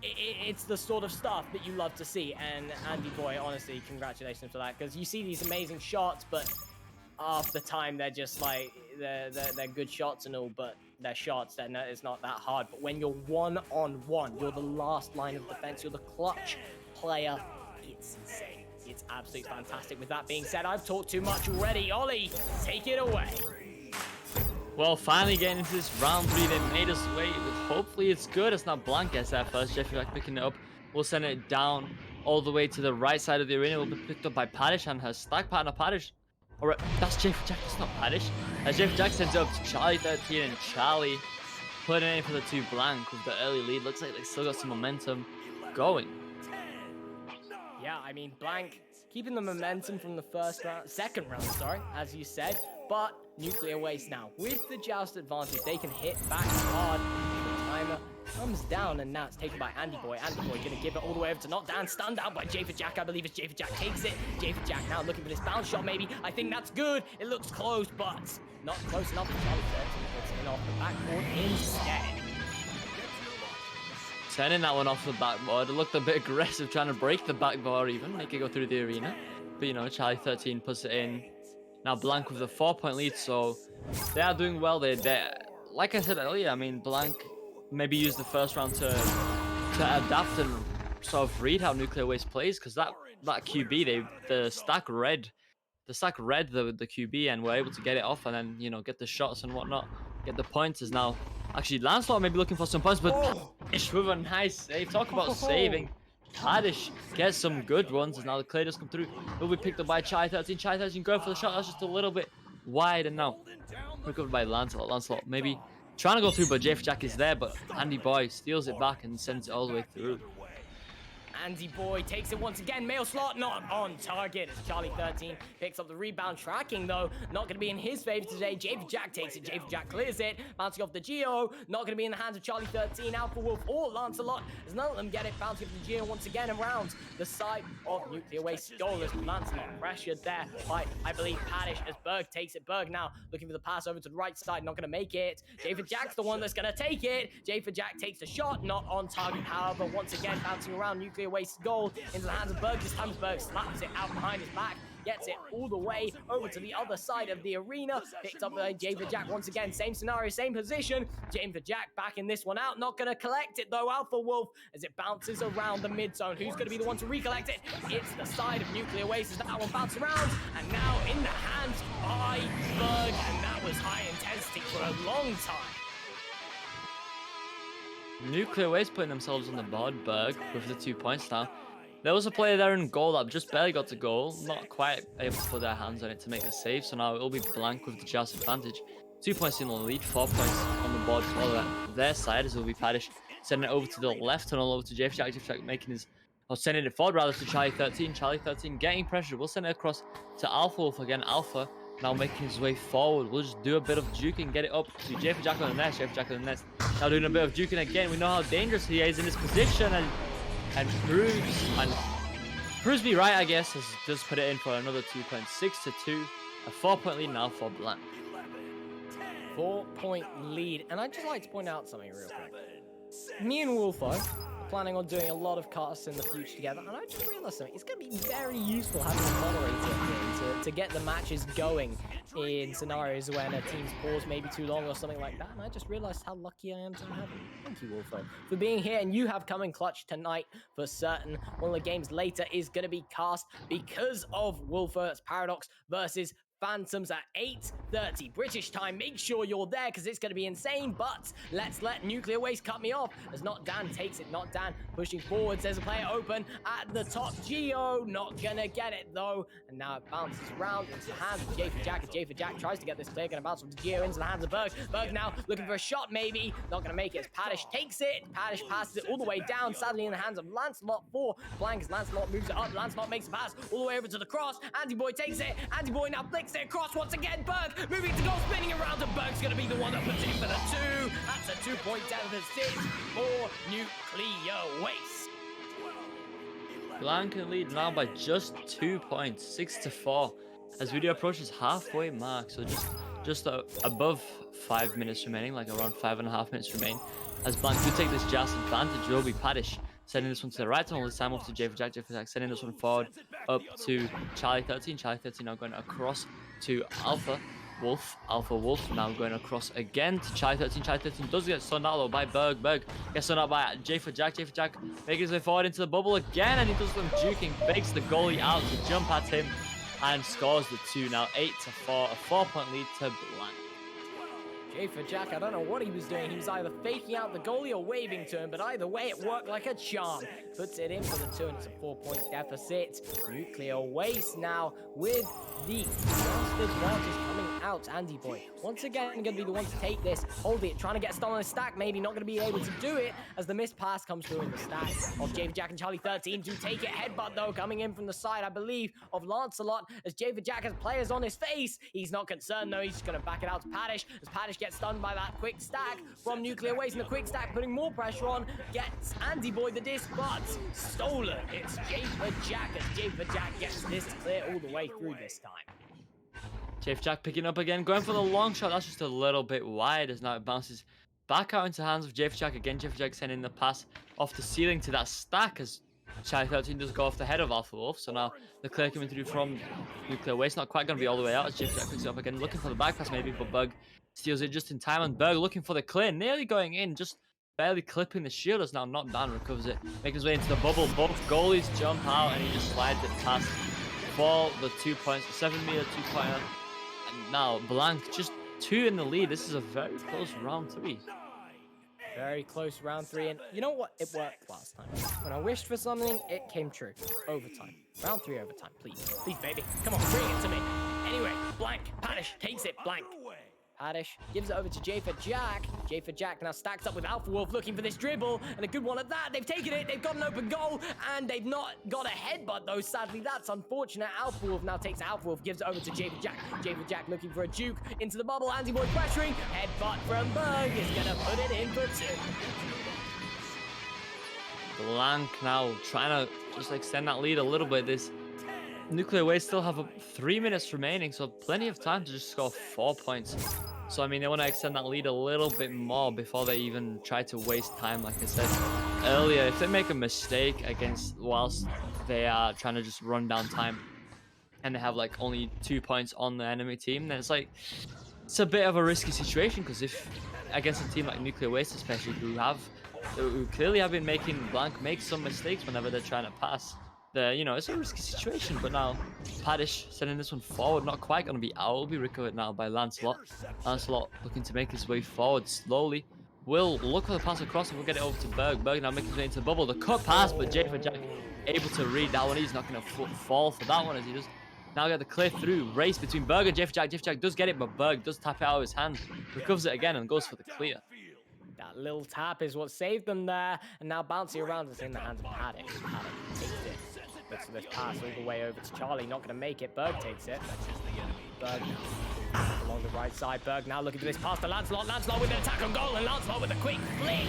it's the sort of stuff that you love to see. And Andy Boy, honestly, congratulations for that, because you see these amazing shots, but half the time they're just like, they're good shots and all, but they're shots, then it's not that hard. But when you're one-on-one, you're the last line of defense, you're the clutch player, it's insane. It's absolutely fantastic. With that being said, I've talked too much already. Ollie, take it away. Well, finally getting into this round 3, they made us wait. Hopefully it's good. It's not Blanc gets there first. Jeffrey back picking it up. We'll send it down all the way to the right side of the arena. Will be picked up by Paraadox and her stack partner Paraadox. Alright, that's Jeffrey Jack. That's not Paraadox. As Jeffrey Jack sends it up to Charlie 13, and Charlie putting in for the 2 Blanc with the early lead. Looks like they still got some momentum going. Yeah, I mean, Blanc keeping the momentum from the second round, sorry, as you said. But Nuclear Waste now, with the joust advantage, they can hit back hard. The timer comes down, and now it's taken by Andy Boy. Andy Boy gonna give it all the way over to knockdown, stunned out by Javid Jack. I believe it's Javid Jack takes it. Javid Jack now looking for this bounce shot, maybe. I think that's good. It looks close, but not close enough. Charlie 13 puts it in off the backboard instead. Turning that one off the backboard. It looked a bit aggressive, trying to break the backboard even, make it go through the arena. But you know, Charlie 13 puts it in. Now Blanc with a 4-point lead, so they are doing well. They like I said earlier, I mean, Blanc maybe used the first round to adapt and sort of read how Nuclear Waste plays, because that QB, the stack read the QB and were able to get it off and then, you know, get the shots and whatnot, get the pointers. Now actually Lancelot may be looking for some points, but Paraadox with a nice save. Talk about saving. Paraadox gets some good ones as now the clear does come through. Will be picked up by Chai 13. Chai 13 going for the shot. That's just a little bit wide, and now recovered by Lancelot. Lancelot maybe trying to go through, but Jeff Jack is there, but Andy Boy steals it back and sends it all the way through. Andy Boy takes it once again. Mail slot not on target as Charlie 13 picks up the rebound. Tracking, though, not going to be in his favor today. Javid Jack takes it. Javid Jack clears it. Bouncing off the Geo. Not going to be in the hands of Charlie 13. Alpha Wolf or Lancelot, as none of them get it. Bouncing off the Geo once again around the side of Nuclear Waste. Goalless. Lancelot pressured there by, I believe, Paraadox as Berg takes it. Berg now looking for the pass over to the right side. Not going to make it. Javid Jack's the one that's going to take it. Javid Jack takes the shot. Not on target, however. Once again, bouncing around Nuclear Waste goal into the hands of Berg. This time Berg slaps it out behind his back, gets it all the way over to the other side of the arena. Picked up by Javid Jack once again. Same scenario, same position. Javid Jack backing this one out. Not going to collect it though. Alpha Wolf as it bounces around the mid zone. Who's going to be the one to recollect it? It's the side of Nuclear Waste as that one bounces around. And now in the hands by Berg. And that was high intensity for a long time. Nuclear Waste putting themselves on the board. Berg with the 2 points now. There was a player there in goal that just barely got to goal, not quite able to put their hands on it to make the save, so now it will be Blanc with the joust advantage. 2 points in the lead, 4 points on the board for their side, as it will be Paraadox sending it over to the left tunnel over to Jeff Jack. Jeff Jack making his or sending it forward rather to Charlie 13. Charlie 13 getting pressure. We'll send it across to Alpha Wolf again. Alpha now making his way forward. We'll just do a bit of juking, get it up to J for Jack on the nest. J for Jack on the nest. Now doing a bit of juking again. We know how dangerous he is in this position and proves me right, I guess, as does put it in for another 2 points. 6-2. A 4-point lead now for Blank. 4-point lead. And I'd just like to point out something real quick. Me and Wolfo are planning on doing a lot of casts in the future together, and I just realized something. It's going to be very useful having a moderator in to get the matches going in scenarios when a team's pause may be too long or something like that. And I just realized how lucky I am to have him. Thank you, Wolfo, for being here. And you have come in clutch tonight for certain. One of the games later is going to be cast because of Wolfo. It's Paraadox versus Phantoms at 8:30 British time. Make sure you're there because it's going to be insane. But let's let Nuclear Waste cut me off as Not Dan takes it. Not Dan pushing forwards. There's a player open at the top. Geo not going to get it though. And now it bounces around into the hands of J for Jack. As J for Jack tries to get this clear. Going to bounce from Geo into the hands of Berg. Berg now looking for a shot maybe. Not going to make it as Paddish takes it. Paddish passes it all the way down. Sadly in the hands of Lancelot for Blank as Lancelot moves it up. Lancelot makes a pass all the way over to the cross. Andy Boy takes it. Andy Boy now flicks it across once again. Berg moving to goal, spinning around, and Berg's going to be the one that puts it in for the 2. That's a 2-point deficit for Nuclear Waste. Blank can lead now by just 2 points, 6-4, as video approaches halfway mark. So just above 5 minutes remaining, like around 5.5 minutes remain. As Blank do take this just advantage, will be Paddish sending this one to the right, and this time off to J for Jack. J for Jack sending this one forward up to Charlie 13. Charlie 13 now going across to Alpha Wolf. Alpha Wolf now going across again to Charlie 13. Charlie 13 does get stunned out though by Berg. Berg gets stunned out by J for Jack. J for Jack making his way forward into the bubble again, and he does some juking, fakes the goalie out to jump at him and scores the 2. Now 8-4, a 4-point lead to Blank. J for Jack, I don't know what he was doing. He was either faking out the goalie or waving to him, but either way, it worked like a charm. Puts it in for the 2, and it's a 4-point deficit. Nuclear Waste now with the fastest advantage coming out. Andy Boy, once again, going to be the one to take this. Hold it, trying to get a stun on his stack, maybe not going to be able to do it as the missed pass comes through in the stack of J for Jack and Charlie 13 to take it. Headbutt, though, coming in from the side, I believe, of Lancelot as J for Jack has players on his face. He's not concerned, though. He's just going to back it out to Paddish as Paddish gets stunned by that quick stack from Nuclear Waste, and the quick stack putting more pressure on, gets Andy Boy the disc, but stolen. It's J for Jack as J for Jack gets this to clear all the way through this time. J for Jack picking up again, going for the long shot. That's just a little bit wide as now it bounces back out into the hands of J for Jack again. J for Jack sending the pass off the ceiling to that stack as Charlie 13 does go off the head of Alpha Wolf. So now the clear coming through from Nuclear Waste, not quite going to be all the way out as J for Jack picks it up again, looking for the back pass maybe, but Berg steals it just in time, and Berg looking for the clear, nearly going in, just barely clipping the shield as now Not Dan recovers it, making his way into the bubble. Both goalies jump out and he just slides it past for the 2 points, the 7-meter 2-pointer. And now Blank just 2 in the lead. This is a very close round 3. Very close round 3, and you know what? It worked last time. When I wished for something, it came true. Overtime. Round 3 overtime, please. Please, baby. Come on, bring it to me. Anyway, Blank. Paddish takes it. Blank. Paddish gives it over to J for Jack. J for Jack now stacks up with Alpha Wolf looking for this dribble, and a good one at that. They've taken it, they've got an open goal, and they've not got a headbutt though. Sadly, that's unfortunate. Alpha Wolf now takes Alpha Wolf, gives it over to J for Jack. J for Jack looking for a juke into the bubble. Andy Boy pressuring. Headbutt from Berg is gonna put it in for 2. Blank now trying to just extend that lead a little bit. This Nuclear Waste still have 3 minutes remaining, so plenty of time to just score 4 points. So, I mean, they want to extend that lead a little bit more before they even try to waste time. Like I said earlier, if they make a mistake whilst they are trying to just run down time and they have like only 2 points on the enemy team, then it's a bit of a risky situation, because if against a team like Nuclear Waste especially, who clearly have been making Blank make some mistakes whenever they're trying to pass, it's a risky situation. But now Paddish sending this one forward, not quite going to be out. Will be recovered now by Lancelot. Lancelot looking to make his way forward slowly. Will look for the pass across and we'll get it over to Berg. Berg now making his way into the bubble. The cut pass, but J for Jack able to read that one. He's not going to fall for that one as he does now get the clear through. Race between Berg and J for Jack. J for Jack does get it, but Berg does tap it out of his hand. Recovers it again and goes for the clear. That little tap is what saved them there. And now bouncing around is in the hands of Paraadox. Paraadox takes it. Looks for this pass all the way over to Charlie. Not going to make it. Berg takes it. Berg along the right side. Berg now looking for this pass to Lancelot. Lancelot with an attack on goal. And Lancelot with a quick flick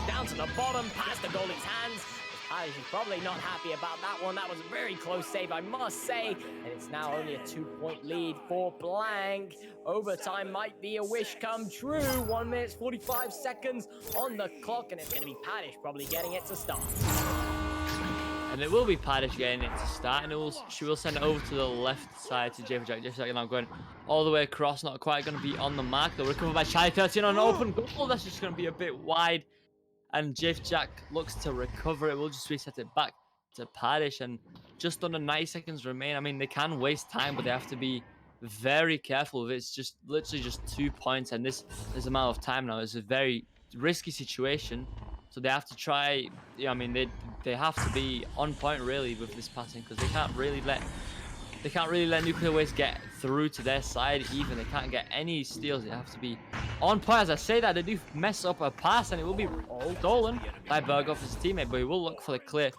down to the bottom, past the goalie's hands. Paraadox is probably not happy about that one. That was a very close save, I must say. And it's now only a 2-point lead for Blank. Overtime might be a wish come true. 1 minute, 45 seconds on the clock. And it's going to be Paraadox probably getting it to start. And it will be Paraadox getting it to start. And she will send it over to the left side to Jack. Jack now going all the way across. Not quite going to be on the mark. They'll recover by Charlie 13 on an open goal. That's just going to be a bit wide. And Jack looks to recover it. We'll just reset it back to Paraadox. And just under 90 seconds remain. I mean, they can waste time, but they have to be very careful of it. It's just literally just 2 points. And this amount of time now is a very risky situation. So they have to try. I mean, they have to be on point really with this passing, because they can't really let Nuclear Waste get through to their side even. They can't get any steals. They have to be on point. As I say that, they do mess up a pass, and it will be stolen by Berg off his teammate, but he will look for the clear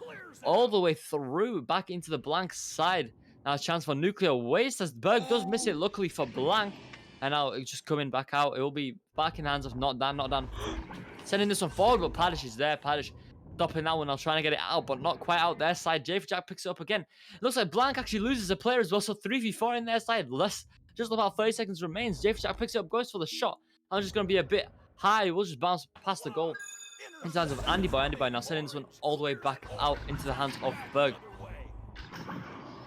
all the way through back into the Blank side. Now a chance for Nuclear Waste as Berg does miss it, luckily for Blank. And now it's just coming back out. It will be back in hands of Not Dan. Sending this one forward, but Paraadox is there. Paraadox stopping that one now, trying to get it out, but not quite out their side. Jack picks it up again. It looks like Blank actually loses a player as well, so 3v4 in their side. Just about 30 seconds remains. Jack picks it up, goes for the shot. I'm just going to be a bit high. We'll just bounce past the goal in terms of Andy Boy now sending this one all the way back out into the hands of Berg.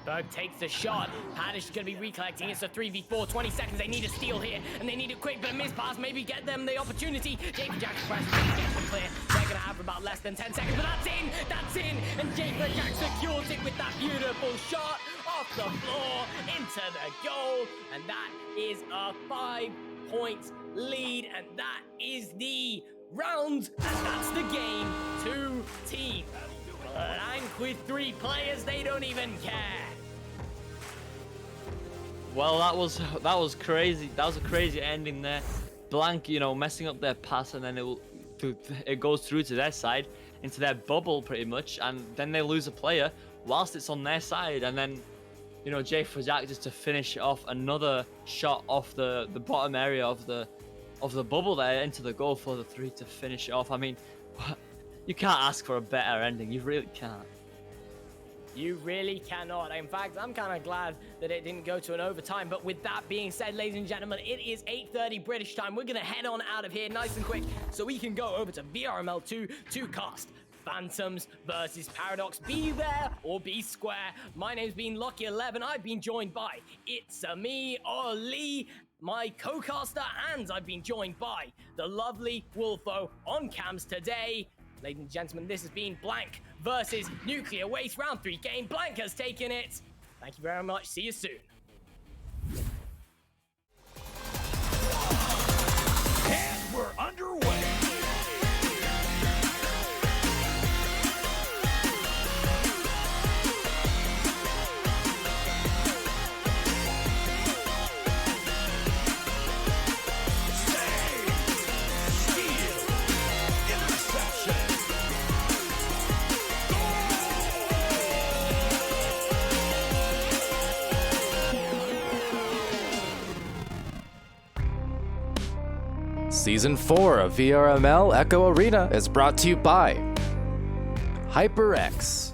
Berg takes the shot. Paraadox is going to be recollecting. It's a 3v4. 20 seconds. They need a steal here, and they need it quick, but a missed pass maybe get them the opportunity. Jack press gets the clear. They're going to have about less than 10 seconds, but that's in, and Jack secures it with that beautiful shot off the floor into the goal, and that is a 5-point lead, and that is the round, and that's the game. 2 teams. Blank with 3 players, they don't even care. Well, that was crazy. That was a crazy ending there. Blank, messing up their pass, and then it goes through to their side, into their bubble pretty much, and then they lose a player whilst it's on their side, and then Jack just to finish off another shot off the bottom area of the bubble there into the goal for the 3 to finish it off. I mean, you can't ask for a better ending. You really can't. You really cannot. In fact, I'm kind of glad that it didn't go to an overtime. But with that being said, ladies and gentlemen, it is 8:30 British time. We're going to head on out of here nice and quick so we can go over to VRML 2 to cast Phantoms versus Paraadox. Be there or be square. My name's been Lucky11. I've been joined by It's Me, Oli, my co-caster, and I've been joined by the lovely Wolfo on cams today. Ladies and gentlemen, this has been Blank versus Nuclear Waste Round 3 game. Blank has taken it. Thank you very much. See you soon. And we're underway. Season 4 of VRML Echo Arena is brought to you by HyperX.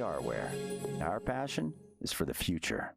VRware. Our passion is for the future.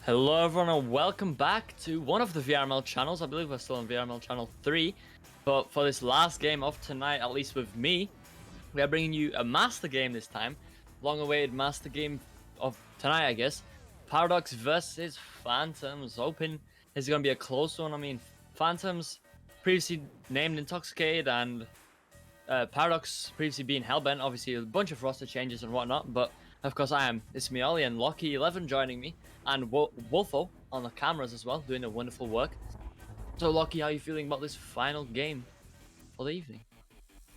Hello everyone and welcome back to one of the VRML channels. I believe we're still on VRML channel 3, but for this last game of tonight, at least with me, we are bringing you a master game this time. Long-awaited master game of tonight, I guess. Paraadox versus Phantoms. Hoping it's going to be a close one. I mean, Phantoms previously named Intoxicated and Paraadox previously being Hellbent. Obviously a bunch of roster changes and whatnot, but of course it's me Ollie and Lockie11 joining me, and Wolfo on the cameras as well, doing a wonderful work. So Lockie, how are you feeling about this final game for the evening?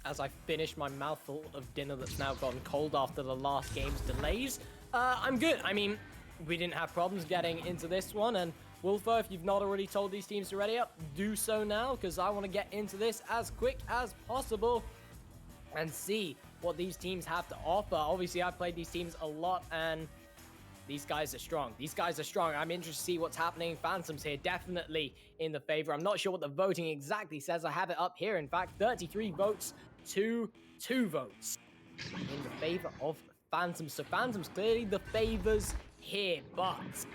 As I finish my mouthful of dinner that's now gone cold after the last game's delays, I'm good. I mean, we didn't have problems getting into this one, and Wolfo, if you've not already told these teams to ready up, do so now, because I want to get into this as quick as possible and see what these teams have to offer. Obviously, I've played these teams a lot, and These guys are strong. These guys are strong. I'm interested to see what's happening. Phantoms here definitely in the favor. I'm not sure what the voting exactly says. I have it up here. In fact, 33 votes to 2 votes in the favor of Phantoms. So Phantoms clearly the favors here, but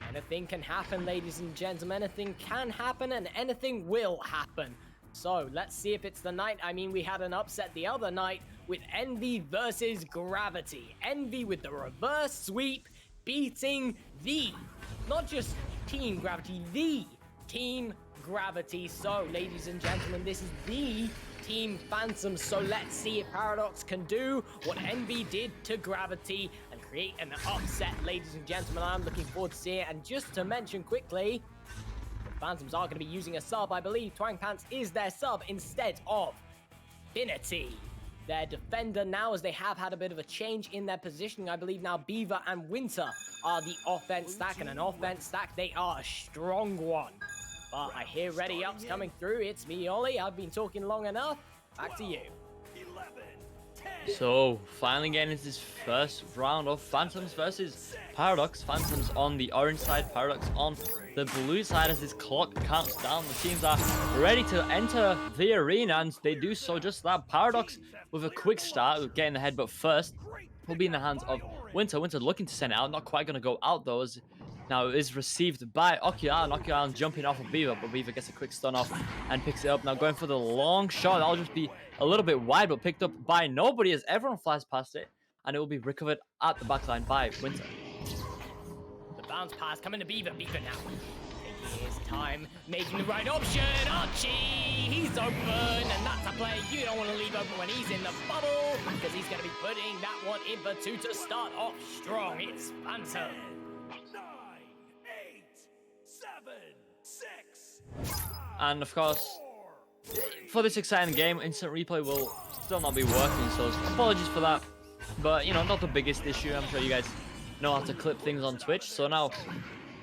anything can happen, ladies and gentlemen. Anything can happen and anything will happen. So let's see if it's the night. I mean, we had an upset the other night with Envy versus Gravity. Envy with the reverse sweep, beating the, not just Team Gravity, the Team Gravity. So, ladies and gentlemen, this is the Team Phantom. So let's see if Paraadox can do what Envy did to Gravity and create an upset, ladies and gentlemen. I'm looking forward to seeing it. And just to mention quickly, Phantoms are going to be using a sub. I believe Twang Pants is their sub instead of Finity, their defender now, as they have had a bit of a change in their positioning. I believe now Beaver and Winter are the offense stack, and an offense stack, they are a strong one. But I hear ready ups coming through. It's me, Ollie. I've been talking long enough. Back to you. 11, 10. So, finally getting into this first round of Phantoms versus Paraadox. Phantoms on the orange side, Paraadox on the blue side as this clock counts down. The teams are ready to enter the arena, and they do so just that. Paraadox with a quick start, with getting ahead, but first will be in the hands of Winter. Winter looking to send it out, not quite going to go out though, as now it is received by Okialan. Okialan jumping off of Beaver, but Beaver gets a quick stun off and picks it up. Now going for the long shot. That'll just be a little bit wide, but picked up by nobody as everyone flies past it, and it will be recovered at the backline by Winter. The bounce pass coming to Beaver. Beaver now taking his time, making the right option. Archie, he's open, and that's a play you don't want to leave open when he's in the bubble, because he's going to be putting that one in for 2 to start off strong. It's Phantom. 9, 8, 7, 6, 5, And of course, 4, for this exciting game, instant replay will still not be working, so apologies for that. But, you know, not the biggest issue. I'm sure you guys know how to clip things on Twitch. So now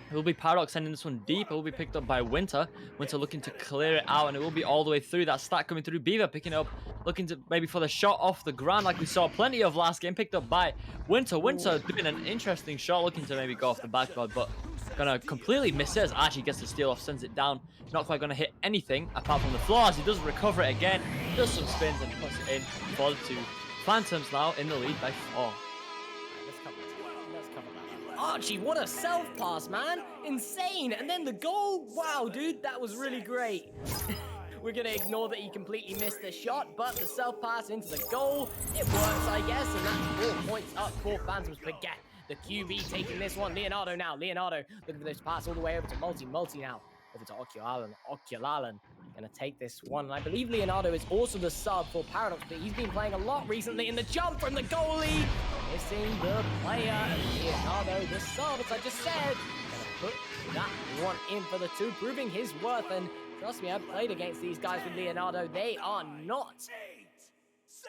it will be Paraadox sending this one deep. It will be picked up by Winter. Winter looking to clear it out, and it will be all the way through. That stack coming through. Beaver picking it up, looking to maybe for the shot off the ground like we saw plenty of last game. Picked up by Winter. Winter doing an interesting shot, looking to maybe go off the backboard, but gonna completely miss it as Archie gets the steal off, sends it down. Not quite gonna hit anything apart from the floor as he does recover it again. Does some spins and puts it in for the 2. Phantoms now in the lead by 4. Let's cover that. Archie, what a self pass, man. Insane. And then the goal. Wow, dude, that was really great. We're going to ignore that he completely missed the shot, but the self pass into the goal, it works, I guess, and that's 4 points up for Phantoms. But get the QB taking this one. Leonardo now. Leonardo looking for this pass all the way over to Multi now. Over to Okialan. Gonna take this one. And I believe Leonardo is also the sub for Paraadox, but he's been playing a lot recently in the jump from the goalie. Missing the player. And Leonardo, the sub, as I just said, gonna put that one in for the 2, proving his worth. And trust me, I've played against these guys with Leonardo. They are not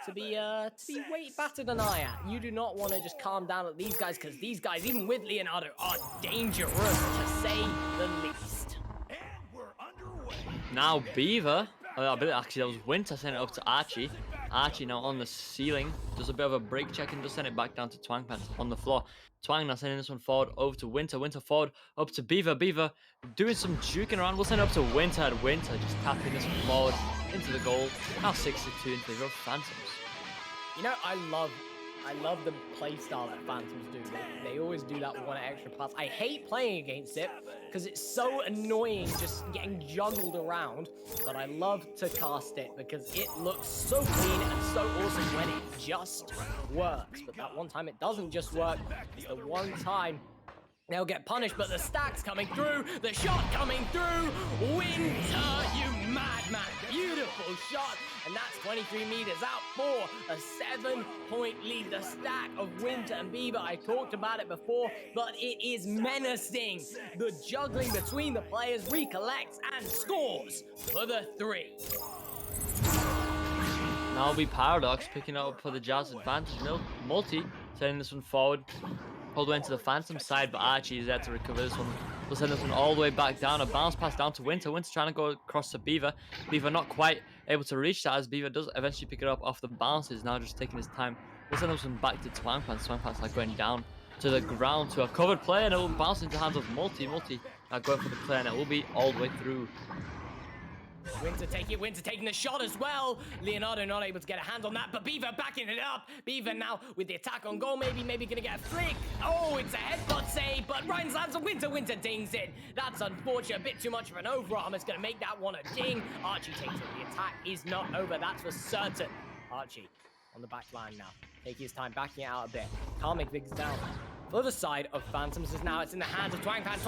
to be way better than I am. You do not want to just calm down at these guys, because these guys, even with Leonardo, are dangerous to say the least. and we're underway. Now Beaver, I believe actually that was Winter, sent it up to Archie. Archie now on the ceiling, does a bit of a break check and just send it back down to Twang Pants on the floor. Twang now sending this one forward over to Winter. Winter forward up to Beaver. Beaver doing some juking around. We'll send it up to Winter. And Winter just tapping this one forward into the goal. Now 62 in favor of Phantoms. You know, I love the play style that Phantoms do. They always do that one extra pass. I hate playing against it because it's so annoying just getting juggled around, but I love to cast it because it looks so clean and so awesome when it just works. But that one time it doesn't just work. It's the one time they'll get punished, but the stack's coming through, the shot coming through. Winter, you madman. Beautiful shot. And that's 23 meters out for a 7-point lead. The stack of Winter and Beaver, I talked about it before, but it is menacing. The juggling between the players recollects and scores for the 3. Now it'll be Paraadox picking it up for the Jazz advantage. Multi sending this one forward. All the way into the Phantom side, but Archie is there to recover this one. We'll send this one all the way back down. A bounce pass down to Winter. Winter trying to go across to Beaver. Beaver not quite able to reach that, as Beaver does eventually pick it up off the bounces. Now just taking his time. We'll send this one back to Twang Pants. Twang Pants like going down to the ground to a covered play, and it will bounce into the hands of Multi. Now going for the play, and it will be all the way through. Winter taking the shot as well. Leonardo not able to get a hand on that, but Beaver backing it up. Beaver now with the attack on goal, maybe gonna get a flick. Oh, it's a headbutt save, but Ryan's lands on Winter dings it. That's unfortunate, a bit too much of an overarm. It's gonna make that one a ding. Archie takes it, the attack is not over, that's for certain. Archie on the back line now, taking his time, backing it out a bit. Can't make things down. Further side of Phantoms is now, it's in the hands of Twang Pants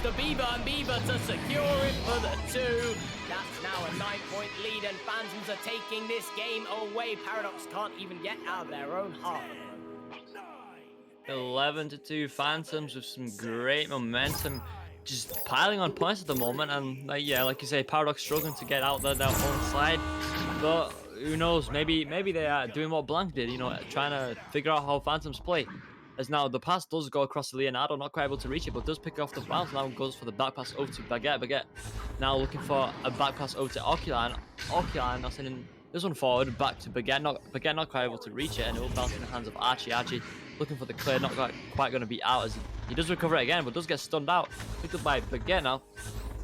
the Beaver, and Beaver to secure it for the 2. That's now a 9-point lead, and Phantoms are taking this game away. Paraadox can't even get out of their own half. 11-2 Phantoms with some great momentum, just piling on points at the moment, and like you say, Paraadox struggling to get out their own side, but who knows, maybe they are doing what Blank did, trying to figure out how Phantoms play. As now the pass does go across to Leonardo, not quite able to reach it, but does pick it off the bounce. Now goes for the back pass over to Baguette. Baguette now looking for a back pass over to Ocular. Ocular now sending this one forward back to Baguette. Baguette not quite able to reach it, and it will bounce in the hands of Archie. Archie looking for the clear, not quite going to be out, as he does recover it again, but does get stunned out. Picked up by Baguette now.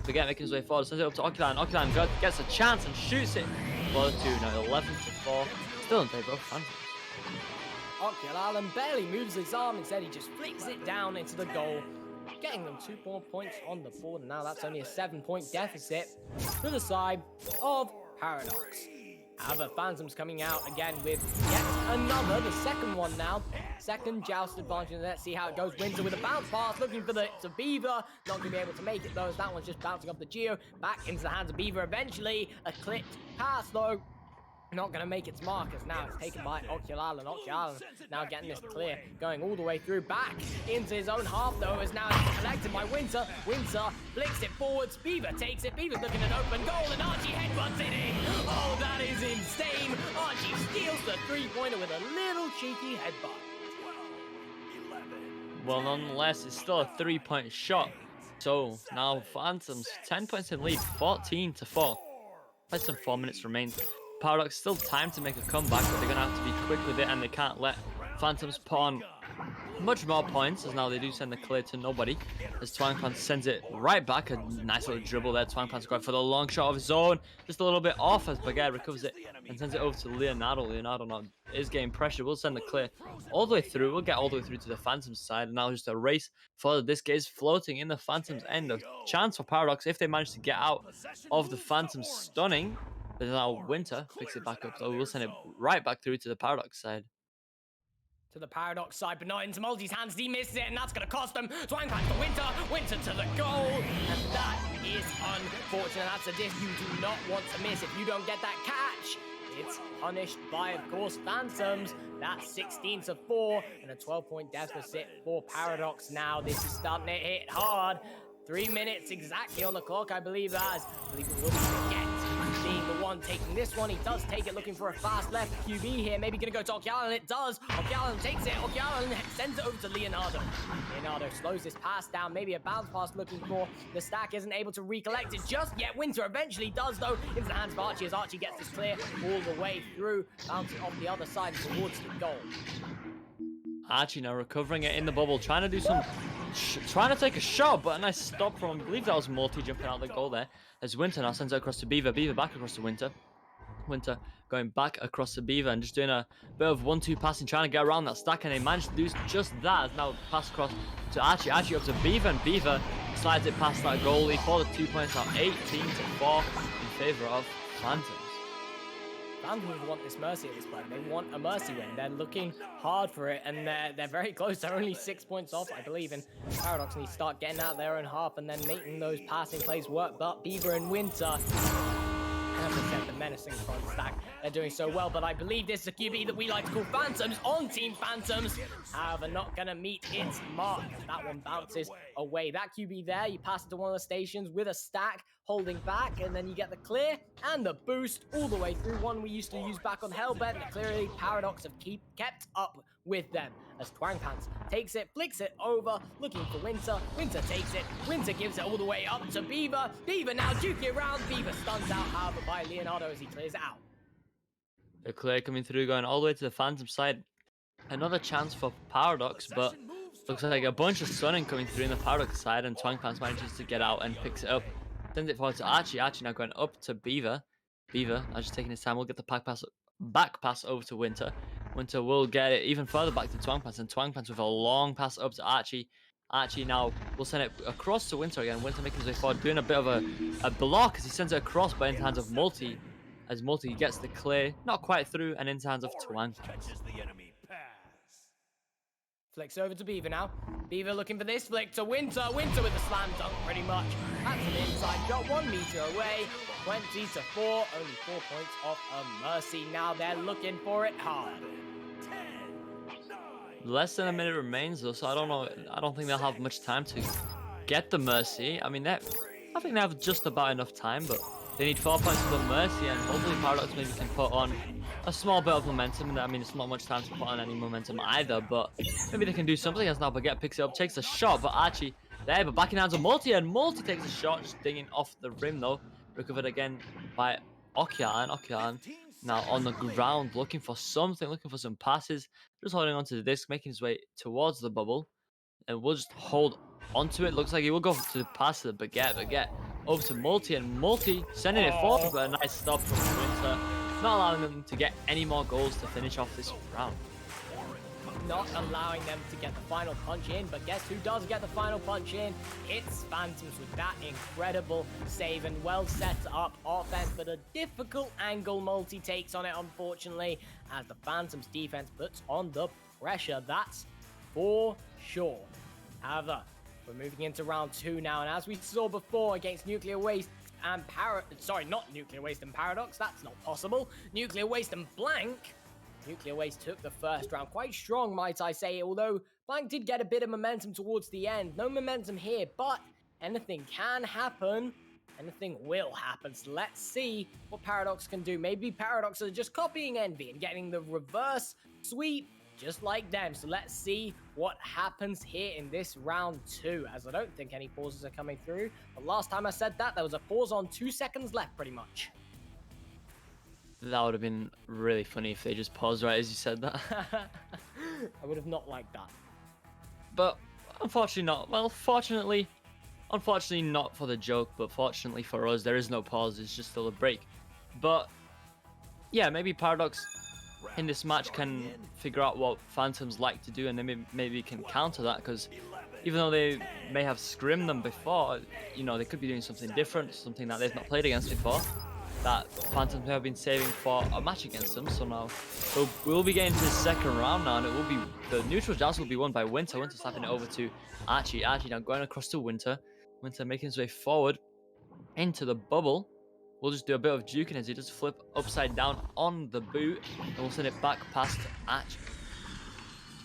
Baguette making his way forward, sends it up to Ocular, and Ocular gets a chance and shoots it for the 2. Now 11-4, still in favour of Phantoms. Ocular barely moves his arm, instead he just flicks it down into the goal, getting them 2 more points on the board, and now that's only a 7-point deficit to the side of Paraadox. However, Phantoms coming out again with yet another, the second one now. Second joust advantage, and let's see how it goes. Winter with a bounce pass, looking for the Beaver. Not going to be able to make it though, as that one's just bouncing off the Geo. Back into the hands of Beaver eventually. A clipped pass though. Not going to make its mark, as now it's taken by Ocular, and Ocular now getting this clear, going all the way through, back into his own half though, as now it's collected by Winter. Winter flicks it forwards, Beaver takes it, Beaver's looking at an open goal, and Archie headbutts it in. Oh, that is insane. Archie steals the 3-pointer with a little cheeky headbutt. Well, nonetheless, it's still a 3-point shot. So now Phantoms 10 points in lead, 14-4. Less than 4 minutes remain. Paraadox still time to make a comeback, but they're going to have to be quick with it, and they can't let Phantoms put on much more points, as now they do send the clear to nobody, as Twang Pants sends it right back. A nice little dribble there. Twang Pants going for the long shot of his own, just a little bit off, as Baguette recovers it and sends it over to Leonardo. Leonardo now is getting pressure. We'll send the clear all the way through. We'll get all the way through to the Phantoms side, and now just a race for this game is floating in the Phantoms end. A chance for Paraadox if they manage to get out of the Phantoms stunning. But now Winter picks it back up, so we'll send it right back through to the Paraadox side. To the Paraadox side, but not into Multi's hands. He misses it, and that's going to cost them. Twang Pants to Winter. Winter to the goal. And that is unfortunate. That's a disc you do not want to miss. If you don't get that catch, it's punished by, of course, Phantoms. That's 16-4 and a 12-point deficit for Paraadox now. This is starting to hit hard. 3 minutes exactly on the clock, I believe that is. I believe it will be Baguette being the one taking this one. He does take it, looking for a fast left QB here. Maybe going to go to Ocular, and it does. Ocular takes it. Ocular sends it over to Leonardo. Leonardo slows this pass down. Maybe a bounce pass looking for. The stack isn't able to recollect it just yet. Winter eventually does, though, into the hands of Archie, as Archie gets this clear all the way through, bouncing off the other side towards the goal. Archie now recovering it in the bubble, trying to do some, trying to take a shot, but a nice stop from, I believe that was Multi jumping out of the goal there, as Winter now sends it across to Beaver. Beaver back across to Winter. Winter going back across to Beaver and just doing a bit of 1-2 passing, trying to get around that stack, and they managed to do just that, as now pass across to Archie. Archie up to Beaver, and Beaver slides it past that goalie for the 2 points, now 18-4 in favour of Phantoms. Phantoms want this mercy at this point. They want a mercy win. They're looking hard for it, and they're very close. They're only 6 points off, I believe, and Paraadox need to start getting out their own half and then making those passing plays work. But Beaver and Winter, as I said, the menacing front stack, they're doing so well, but I believe this is a QB that we like to call Phantoms on Team Phantoms. However, not going to meet its mark. That one bounces away. That QB there, you pass it to one of the stations with a stack, holding back, and then you get the clear and the boost all the way through. One we used to use back on Hellbent, and clearly Paraadox have kept up with them, as Twang Pants takes it, flicks it over, looking for Winter. Winter takes it. Winter gives it all the way up to Beaver. Beaver now duking around. Beaver stuns out, however, by Leonardo as he clears it out. The clear coming through, going all the way to the Phantom side. Another chance for Paraadox, but Looks like a bunch of stunning coming through in the Paraadox side, and Twang Pants manages to get out and picks it up. Sends it forward to Archie. Archie now going up to Beaver. Beaver now just taking his time. We'll get the back pass over to Winter. Winter will get it even further back to Twang Pants, and Twang Pants with a long pass up to Archie. Archie now will send it across to Winter again. Winter making his way forward, doing a bit of a block as he sends it across, but into hands of Multi. As Multi gets the clear, not quite through, and into hands of Twang Pants. Catches the enemy pass. Flicks over to Beaver now. Beaver looking for this flick to Winter. Winter with the slam dunk pretty much. That's an inside shot, 1 meter away. 20 to 4, only 4 points off a mercy. Now they're looking for it hard. 10, 9, Less than a minute remains though, so I don't know. I don't think they'll have much time to get the mercy. I mean, I think they have just about enough time, but they need 4 points for the mercy, and hopefully Paraadox maybe can put on a small bit of momentum. I mean, it's not much time to put on any momentum either, but maybe they can do something. As now Baguette picks it up, takes a shot, but Archie there, but back in hands of Multi, and Multi takes a shot, just dinging off the rim though. Recovered again by Okian. Okian now on the ground, looking for something, looking for some passes, just holding onto the disc, making his way towards the bubble, and we'll just hold onto it. Looks like he will go to the pass to the Baguette over to Multi, and Multi sending it forward, but a nice stop from Winter, not allowing them to get any more goals to finish off this round. Not allowing them to get the final punch in, but guess who does get the final punch in? It's Phantoms with that incredible save and well set up offense, but a difficult angle Multi takes on it, unfortunately, as the Phantoms defense puts on the pressure. That's for sure. However, we're moving into round 2 now, and as we saw before against Nuclear Waste and not Nuclear Waste and Paraadox, that's not possible. Nuclear Waste and Blank. Nuclear Waste took the first round quite strong, might I say, although Blank did get a bit of momentum towards the end. No momentum here, but anything can happen. Anything will happen. So let's see what Paraadox can do. Maybe Paraadox are just copying Envy and getting the reverse sweep just like them. So let's see what happens here in this round 2, as I don't think any pauses are coming through. But last time I said that, there was a pause on 2 seconds left pretty much. That would have been really funny if they just paused right as you said that. I would have not liked that. But unfortunately not. Well, unfortunately not for the joke, but fortunately for us, there is no pause. It's just still a break. But yeah, maybe Paraadox in this match can figure out what Phantoms like to do, and then maybe can counter that, because even though they may have scrimmed them before, you know, they could be doing something different, something that they've not played against before, that Phantoms may have been saving for a match against them. So now we'll be getting to the second round now, and it will be the neutral dance will be won by Winter. Winter slapping it over to Archie. Archie now going across to Winter. Winter making his way forward into the bubble. We'll just do a bit of juking as he does flip upside down on the boot, and we'll send it back past Archie.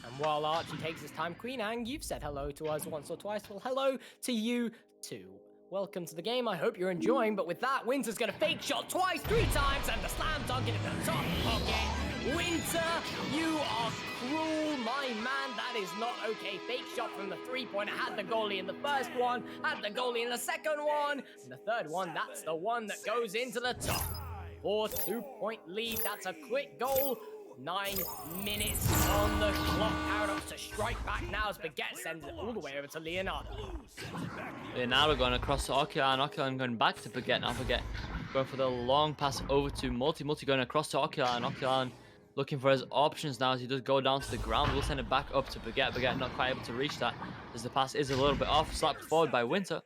And while Archie takes his time, Queen Ang, you've said hello to us once or twice. Well, hello to you too. Welcome to the game. I hope you're enjoying. But with that, Winter's going to fake shot twice, 3 times, and the slam dunk into the top pocket. Winter, you are cruel, my man. That is not okay. Fake shot from the 3-pointer. Had the goalie in the first one, had the goalie in the second one, and the third one, that's the one that goes into the top. 4 2-point lead. That's a quick goal. 9 minutes on the clock. Paraadox to strike back now as Baguette sends it all the way over to Leonardo. Leonardo going across to Okian. Okian going back to Baguette. Now Baguette going for the long pass over to Multi. Multi going across to Okian. Okian looking for his options now as he does go down to the ground. We'll send it back up to Baguette. Baguette not quite able to reach that as the pass is a little bit off. Slapped forward by Winter.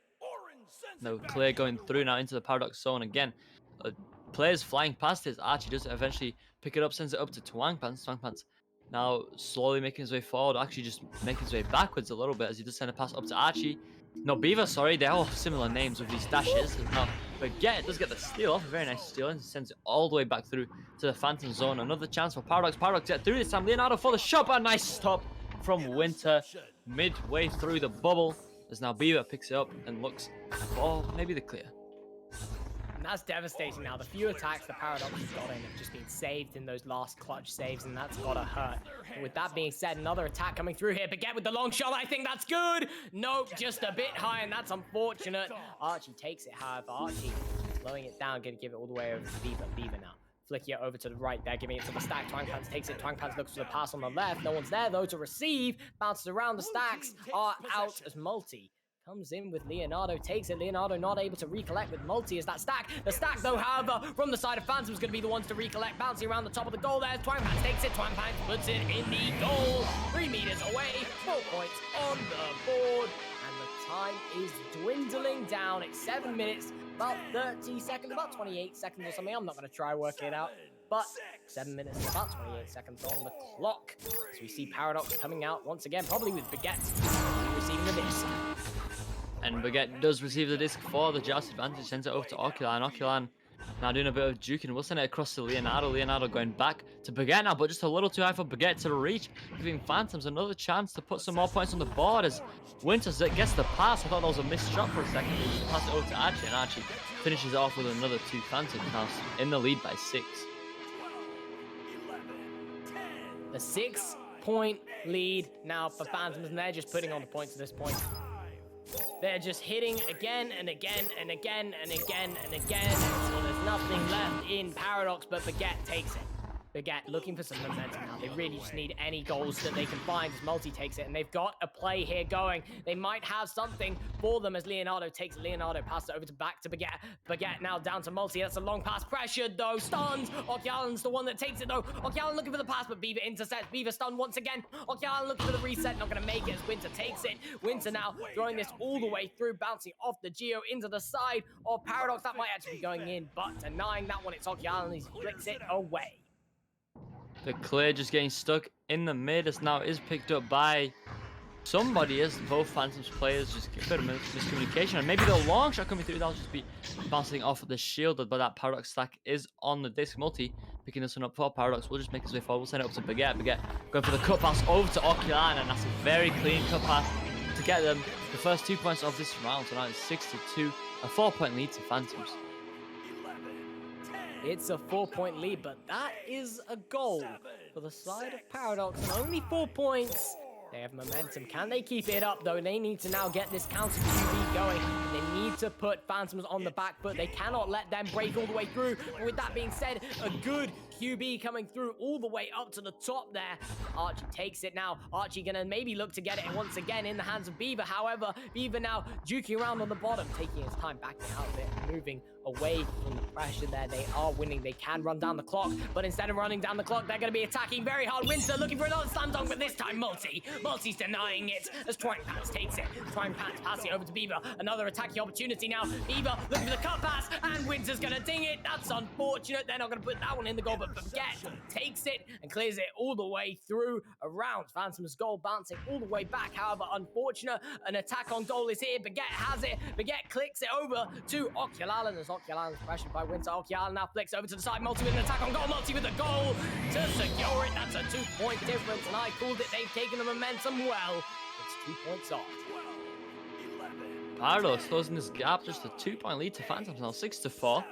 No clear going through now into the Paraadox zone again. Players flying past it. Archie does eventually pick it up, sends it up to Twang Pants. Twang Pants now slowly making his way forward, actually just making his way backwards a little bit as he does send a pass up to Archie. No, Beaver, sorry, they all have similar names with these dashes. Now, Baguette does get the steal off, a very nice steal, and sends it all the way back through to the Phantom zone. Another chance for Paraadox. Paraadox get through this time. Leonardo for the shot, but a nice stop from Winter midway through the bubble. As now Beaver picks it up and looks for maybe the clear. And that's devastating now. The few attacks the Paraadox has got in have just been saved in those last clutch saves, and that's gotta hurt. And with that being said, another attack coming through here. Baguette with the long shot. I think that's good. Nope, just a bit high, and that's unfortunate. Archie takes it, however. Archie slowing it down, gonna give it all the way over to Beaver. Beaver now flicking it over to the right there, giving it to the stack. Twang Pants takes it. Twang Pants looks for the pass on the left. No one's there though to receive. Bounces around. The stacks are out as multi comes in with Leonardo, takes it. Leonardo not able to recollect with multi as that stack. The stack though, however, from the side of Phantom is going to be the ones to recollect. Bouncing around the top of the goal there. Twang Pants takes it. Twang Pants puts it in the goal. 3 meters away. 4 points on the board. And the time is dwindling down. It's 7 minutes, about 30 seconds, about 28 seconds or something. I'm not going to try working it out. But 7 minutes and about 28 seconds on the clock. So we see Paraadox coming out once again, probably with Baguette receiving the disc. And Baguette does receive the disc for the Joust advantage, sends it over to Oculan. Oculan now doing a bit of juking. We'll send it across to Leonardo. Leonardo going back to Baguette now, but just a little too high for Baguette to reach, giving Phantoms another chance to put some more points on the board as Winters gets the pass. I thought that was a missed shot for a second. He pass it over to Archie, and Archie finishes off with another 2 Phantoms, now in the lead by 6. The 6-point lead now for Phantoms, and they're just putting on the points at this point. They're just hitting again and again and again and again and again until there's nothing left in Paraadox, but Baguette takes it. Baguette looking for some momentum now. They really just need any goals that they can find as Multi takes it, and they've got a play here going. They might have something for them as Leonardo takes it. Leonardo passes it over to back to Baguette. Baguette now down to Multi. That's a long pass. Pressured though. Stuns. Okialan's the one that takes it though. Okialan looking for the pass, but Beaver intercepts. Beaver stunned once again. Okialan looking for the reset. Not going to make it as Winter takes it. Winter now throwing this all the way through, bouncing off the Geo into the side of Paraadox. That might actually be going in, but denying that one. It's Okialan. He flicks it away. The clear just getting stuck in the mid as now is picked up by somebody as both Phantoms players just get a bit of miscommunication. And maybe the long shot coming through, that'll just be bouncing off of the shield, but that Paraadox stack is on the disc. Multi picking this one up for Paraadox. We'll just make his way forward. We'll send it up to Baguette. Baguette going for the cut pass over to Oculan, and that's a very clean cut pass to get them the first 2 points of this round. So now it's 6-2, a 4-point lead to Phantoms. It's a 4-point lead, but that is a goal for the side of Paraadox, and only 4 points. They have momentum. Can they keep it up, though? They need to now get this counter QB going. They need to put Phantoms on the back foot. They cannot let them break all the way through. And with that being said, a good QB coming through all the way up to the top there. Archie takes it now. Archie gonna maybe look to get it once again in the hands of Beaver. However, Beaver now juking around on the bottom, taking his time, backing out of it, moving away from the pressure there. They are winning. They can run down the clock, but instead of running down the clock, they're going to be attacking very hard. Winter looking for another slam dunk, but this time Multi's denying it as Twine Pants takes it. Twine Pants passing it over to Beaver. Another attacking opportunity now. Beaver looking for the cut pass, and Winter's going to ding it. That's unfortunate. They're not going to put that one in the goal, but Baguette takes it and clears it all the way through around Phantom's goal, bouncing all the way back. However, unfortunate. An attack on goal is here. Baguette has it. Baguette clicks it over to Oculan as Oculan is pressured by Winter. Oculan now flicks over to the side. Multi with an attack on goal. Multi with a goal to secure it. That's a 2-point difference, and I called it. They've taken the momentum well. It's 2 points off. Paraadox closing this gap, just a 2-point lead to Phantoms now, 6-4.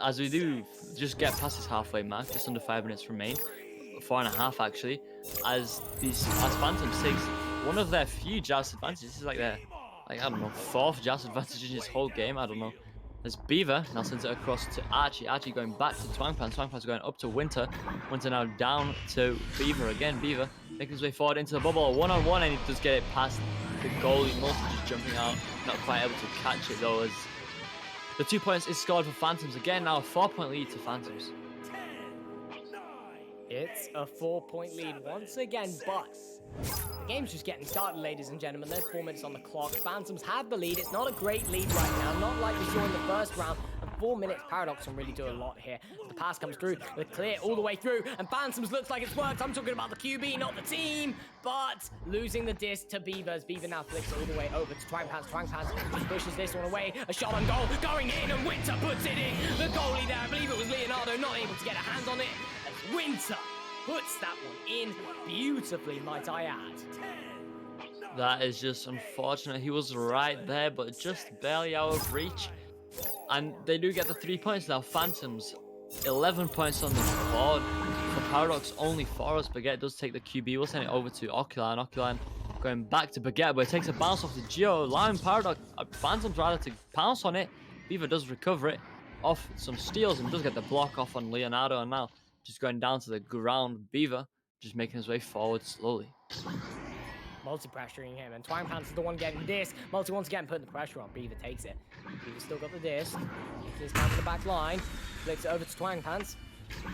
As we do just get past this halfway mark, just under 5 minutes remain, 4.5 actually. As Phantoms takes one of their few joust advantages. This is like their, I don't know, 4th joust advantage in this whole game. I don't know. There's Beaver now sends it across to Archie. Archie going back to Twang Pants. Twang Pants going up to Winter. Winter now down to Beaver again. Beaver making his way forward into the bubble. A 1-on-1, and he does get it past the goalie. Multi just jumping out, not quite able to catch it though. As the 2 points is scored for Phantoms again. Now a 4-point lead to Phantoms. It's a 4-point lead once again, but the game's just getting started, ladies and gentlemen. There's 4 minutes on the clock. Phantoms have the lead. It's not a great lead right now, not like we saw in the first round. And 4 minutes, Paraadox can really do a lot here. The pass comes through, the clear all the way through, and Phantoms looks like it's worked. I'm talking about the QB, not the team, but losing the disc to Beavers. Beaver now flicks it all the way over to Twang Pants. Twang Pants just pushes this one away. A shot on goal, going in, and Winter puts it in. The goalie there, I believe it was Leonardo, not able to get a hand on it. As Winter puts that one in beautifully, might I add. That is just unfortunate. He was right there, but just barely out of reach. And they do get the 3 points now. Phantoms, 11 points on the board. For Paraadox, only 4 as Baguette does take the QB. We'll send it over to Oculan. Oculan going back to Baguette, but it takes a bounce off the Geo, allowing Paraadox, Phantoms rather, to pounce on it. Beaver does recover it. off some steals and does get the block off on Leonardo, and now just going down to the ground. Beaver just making his way forward slowly. Multi-pressuring him, and Twang Pants is the one getting the disc. Multi once again putting the pressure on. Beaver takes it. Beaver's still got the disc. He's down to the back line. Flicks it over to Twang Pants.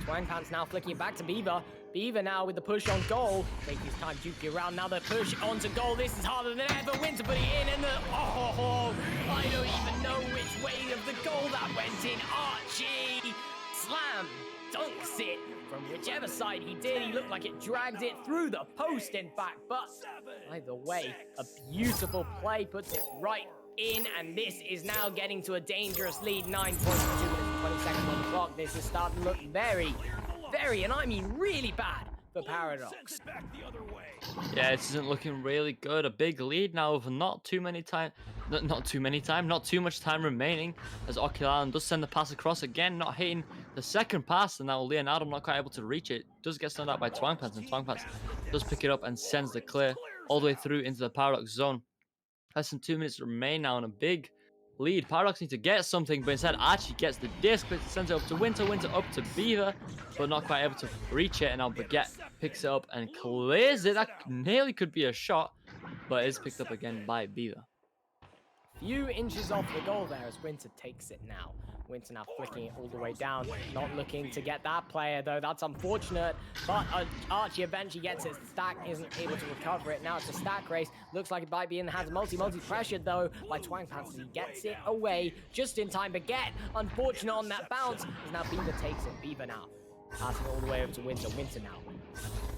Twang Pants now flicking it back to Beaver. Beaver now with the push on goal. Taking his time, juking around. Now the push onto goal. This is harder than ever. Winter putting it in, and the I don't even know which way of the goal that went in. Archie slam dunks it from whichever side he did. He looked like it dragged it through the post, in fact. But either way, a beautiful play puts it right in, and this is now getting to a dangerous lead. 9 points, 2 minutes and 20 seconds on the clock. This is starting to look very, and I mean really bad for Paraadox. Yeah, this isn't looking really good. A big lead now with not too much time remaining, as Oculan does send the pass across again, not hitting the second pass, and now Leonardo not quite able to reach it. Does get stunned out by Twang Pants, and Twang Pants does pick it up and sends the clear all the way through into the Paraadox zone. Less than 2 minutes remain now, and a big lead. Paraadox need to get something, but instead Archie gets the disc, but sends it up to Winter up to Beaver, but not quite able to reach it, and now Baguette picks it up and clears it. That nearly could be a shot, but is picked up again by Beaver. Few inches off the goal there as Winter takes it now. Winter now flicking it all the way down, not looking to get that player though. That's unfortunate, but Archie eventually gets it. Stack isn't able to recover it. Now it's a stack race. Looks like it might be in the hands of Multi pressured though by Twang Pants. He gets it away just in time. Baguette, unfortunate on that bounce, as now Beaver takes it. Beaver now passing all the way over to Winter. Winter now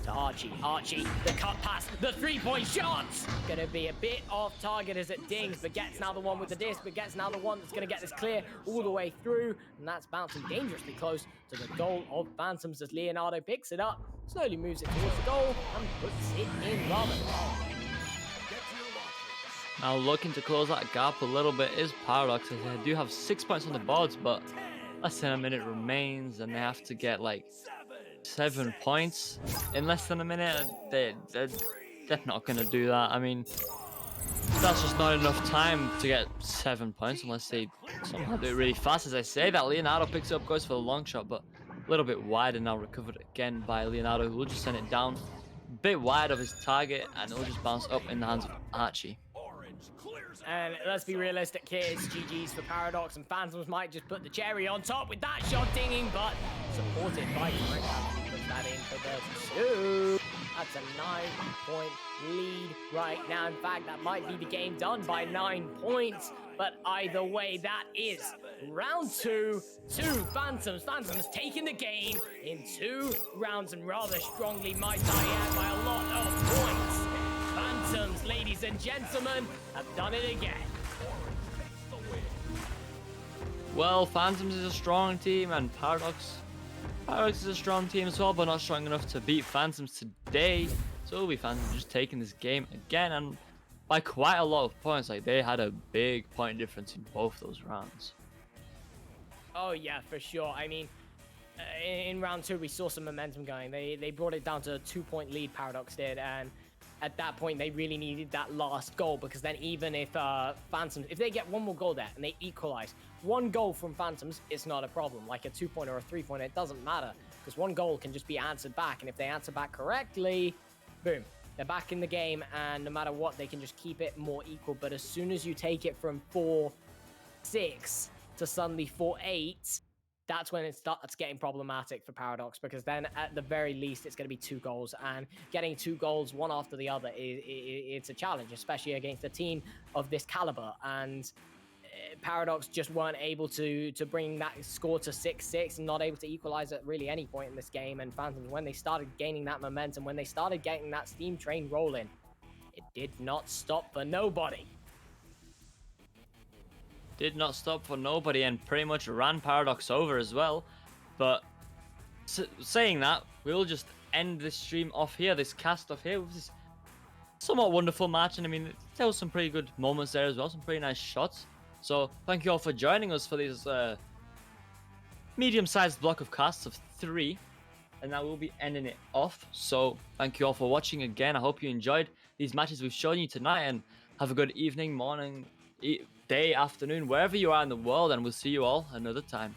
to Archie. Archie, the cut pass, the 3-point shots! Gonna be a bit off target as it dings. Baguette's now the one with the disc. Baguette's now the one that's gonna get this clear all the way through. And that's bouncing dangerously close to the goal of Phantoms as Leonardo picks it up, slowly moves it towards the goal, and puts it in rather well. Now looking to close that gap a little bit is Paraadox. They do have 6 points on the boards, but less than a minute remains, and they have to get like 7 points in less than a minute. They're not going to do that. I mean, that's just not enough time to get 7 points unless they somehow do it really fast. As I say that, Leonardo picks it up, goes for the long shot, but a little bit wide, and now recovered again by Leonardo, who will just send it down a bit wide of his target, and it will just bounce up in the hands of Archie. And let's be realistic here, it's GG's for Paraadox, and Phantoms might just put the cherry on top with that shot dinging, but supported by Twang Pants, who puts that in for 32. That's a 9-point lead right now. In fact, that might be the game done by 9 points, but either way, that is round 2 to Phantoms. Phantoms taking the game in 2 rounds, and rather strongly, might I add, by a lot of points. Phantoms, ladies and gentlemen, have done it again. Well, Phantoms is a strong team, and Paraadox is a strong team as well, but not strong enough to beat Phantoms today. So it'll be Phantoms just taking this game again, and by quite a lot of points. Like, they had a big point difference in both those rounds. Oh yeah, for sure. I mean, in round 2 we saw some momentum going. They brought it down to a 2-point lead, Paraadox did, and at that point they really needed that last goal, because then even if Phantoms, if they get one more goal there and they equalize, 1 goal from Phantoms, it's not a problem. Like a 2-point or a 3-point, it doesn't matter, because 1 goal can just be answered back, and if they answer back correctly, boom, they're back in the game, and no matter what, they can just keep it more equal. But as soon as you take it from 4-6 to suddenly 4-8, that's when it starts getting problematic for Paraadox, because then at the very least it's going to be 2 goals, and getting 2 goals one after the other it's a challenge, especially against a team of this caliber. And Paraadox just weren't able to bring that score to 6-6, and not able to equalize at really any point in this game. And Phantoms, when they started gaining that momentum, when they started getting that steam train rolling, it did not stop for nobody. Did not stop for nobody, and pretty much ran Paraadox over as well. But saying that, we'll just end this stream off here, this cast off here, with this somewhat wonderful match. And I mean, there was some pretty good moments there as well, some pretty nice shots. So thank you all for joining us for this medium-sized block of casts of 3. And now we'll be ending it off. So thank you all for watching again. I hope you enjoyed these matches we've shown you tonight, and have a good evening, morning, day, afternoon, wherever you are in the world, and we'll see you all another time.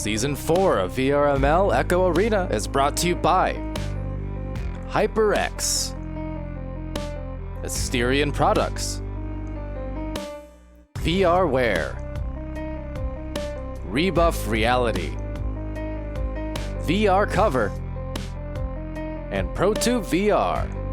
Season 4 of VRML Echo Arena is brought to you by HyperX, Asterion Products, VRware, Rebuff Reality, VR Cover, and ProTube VR.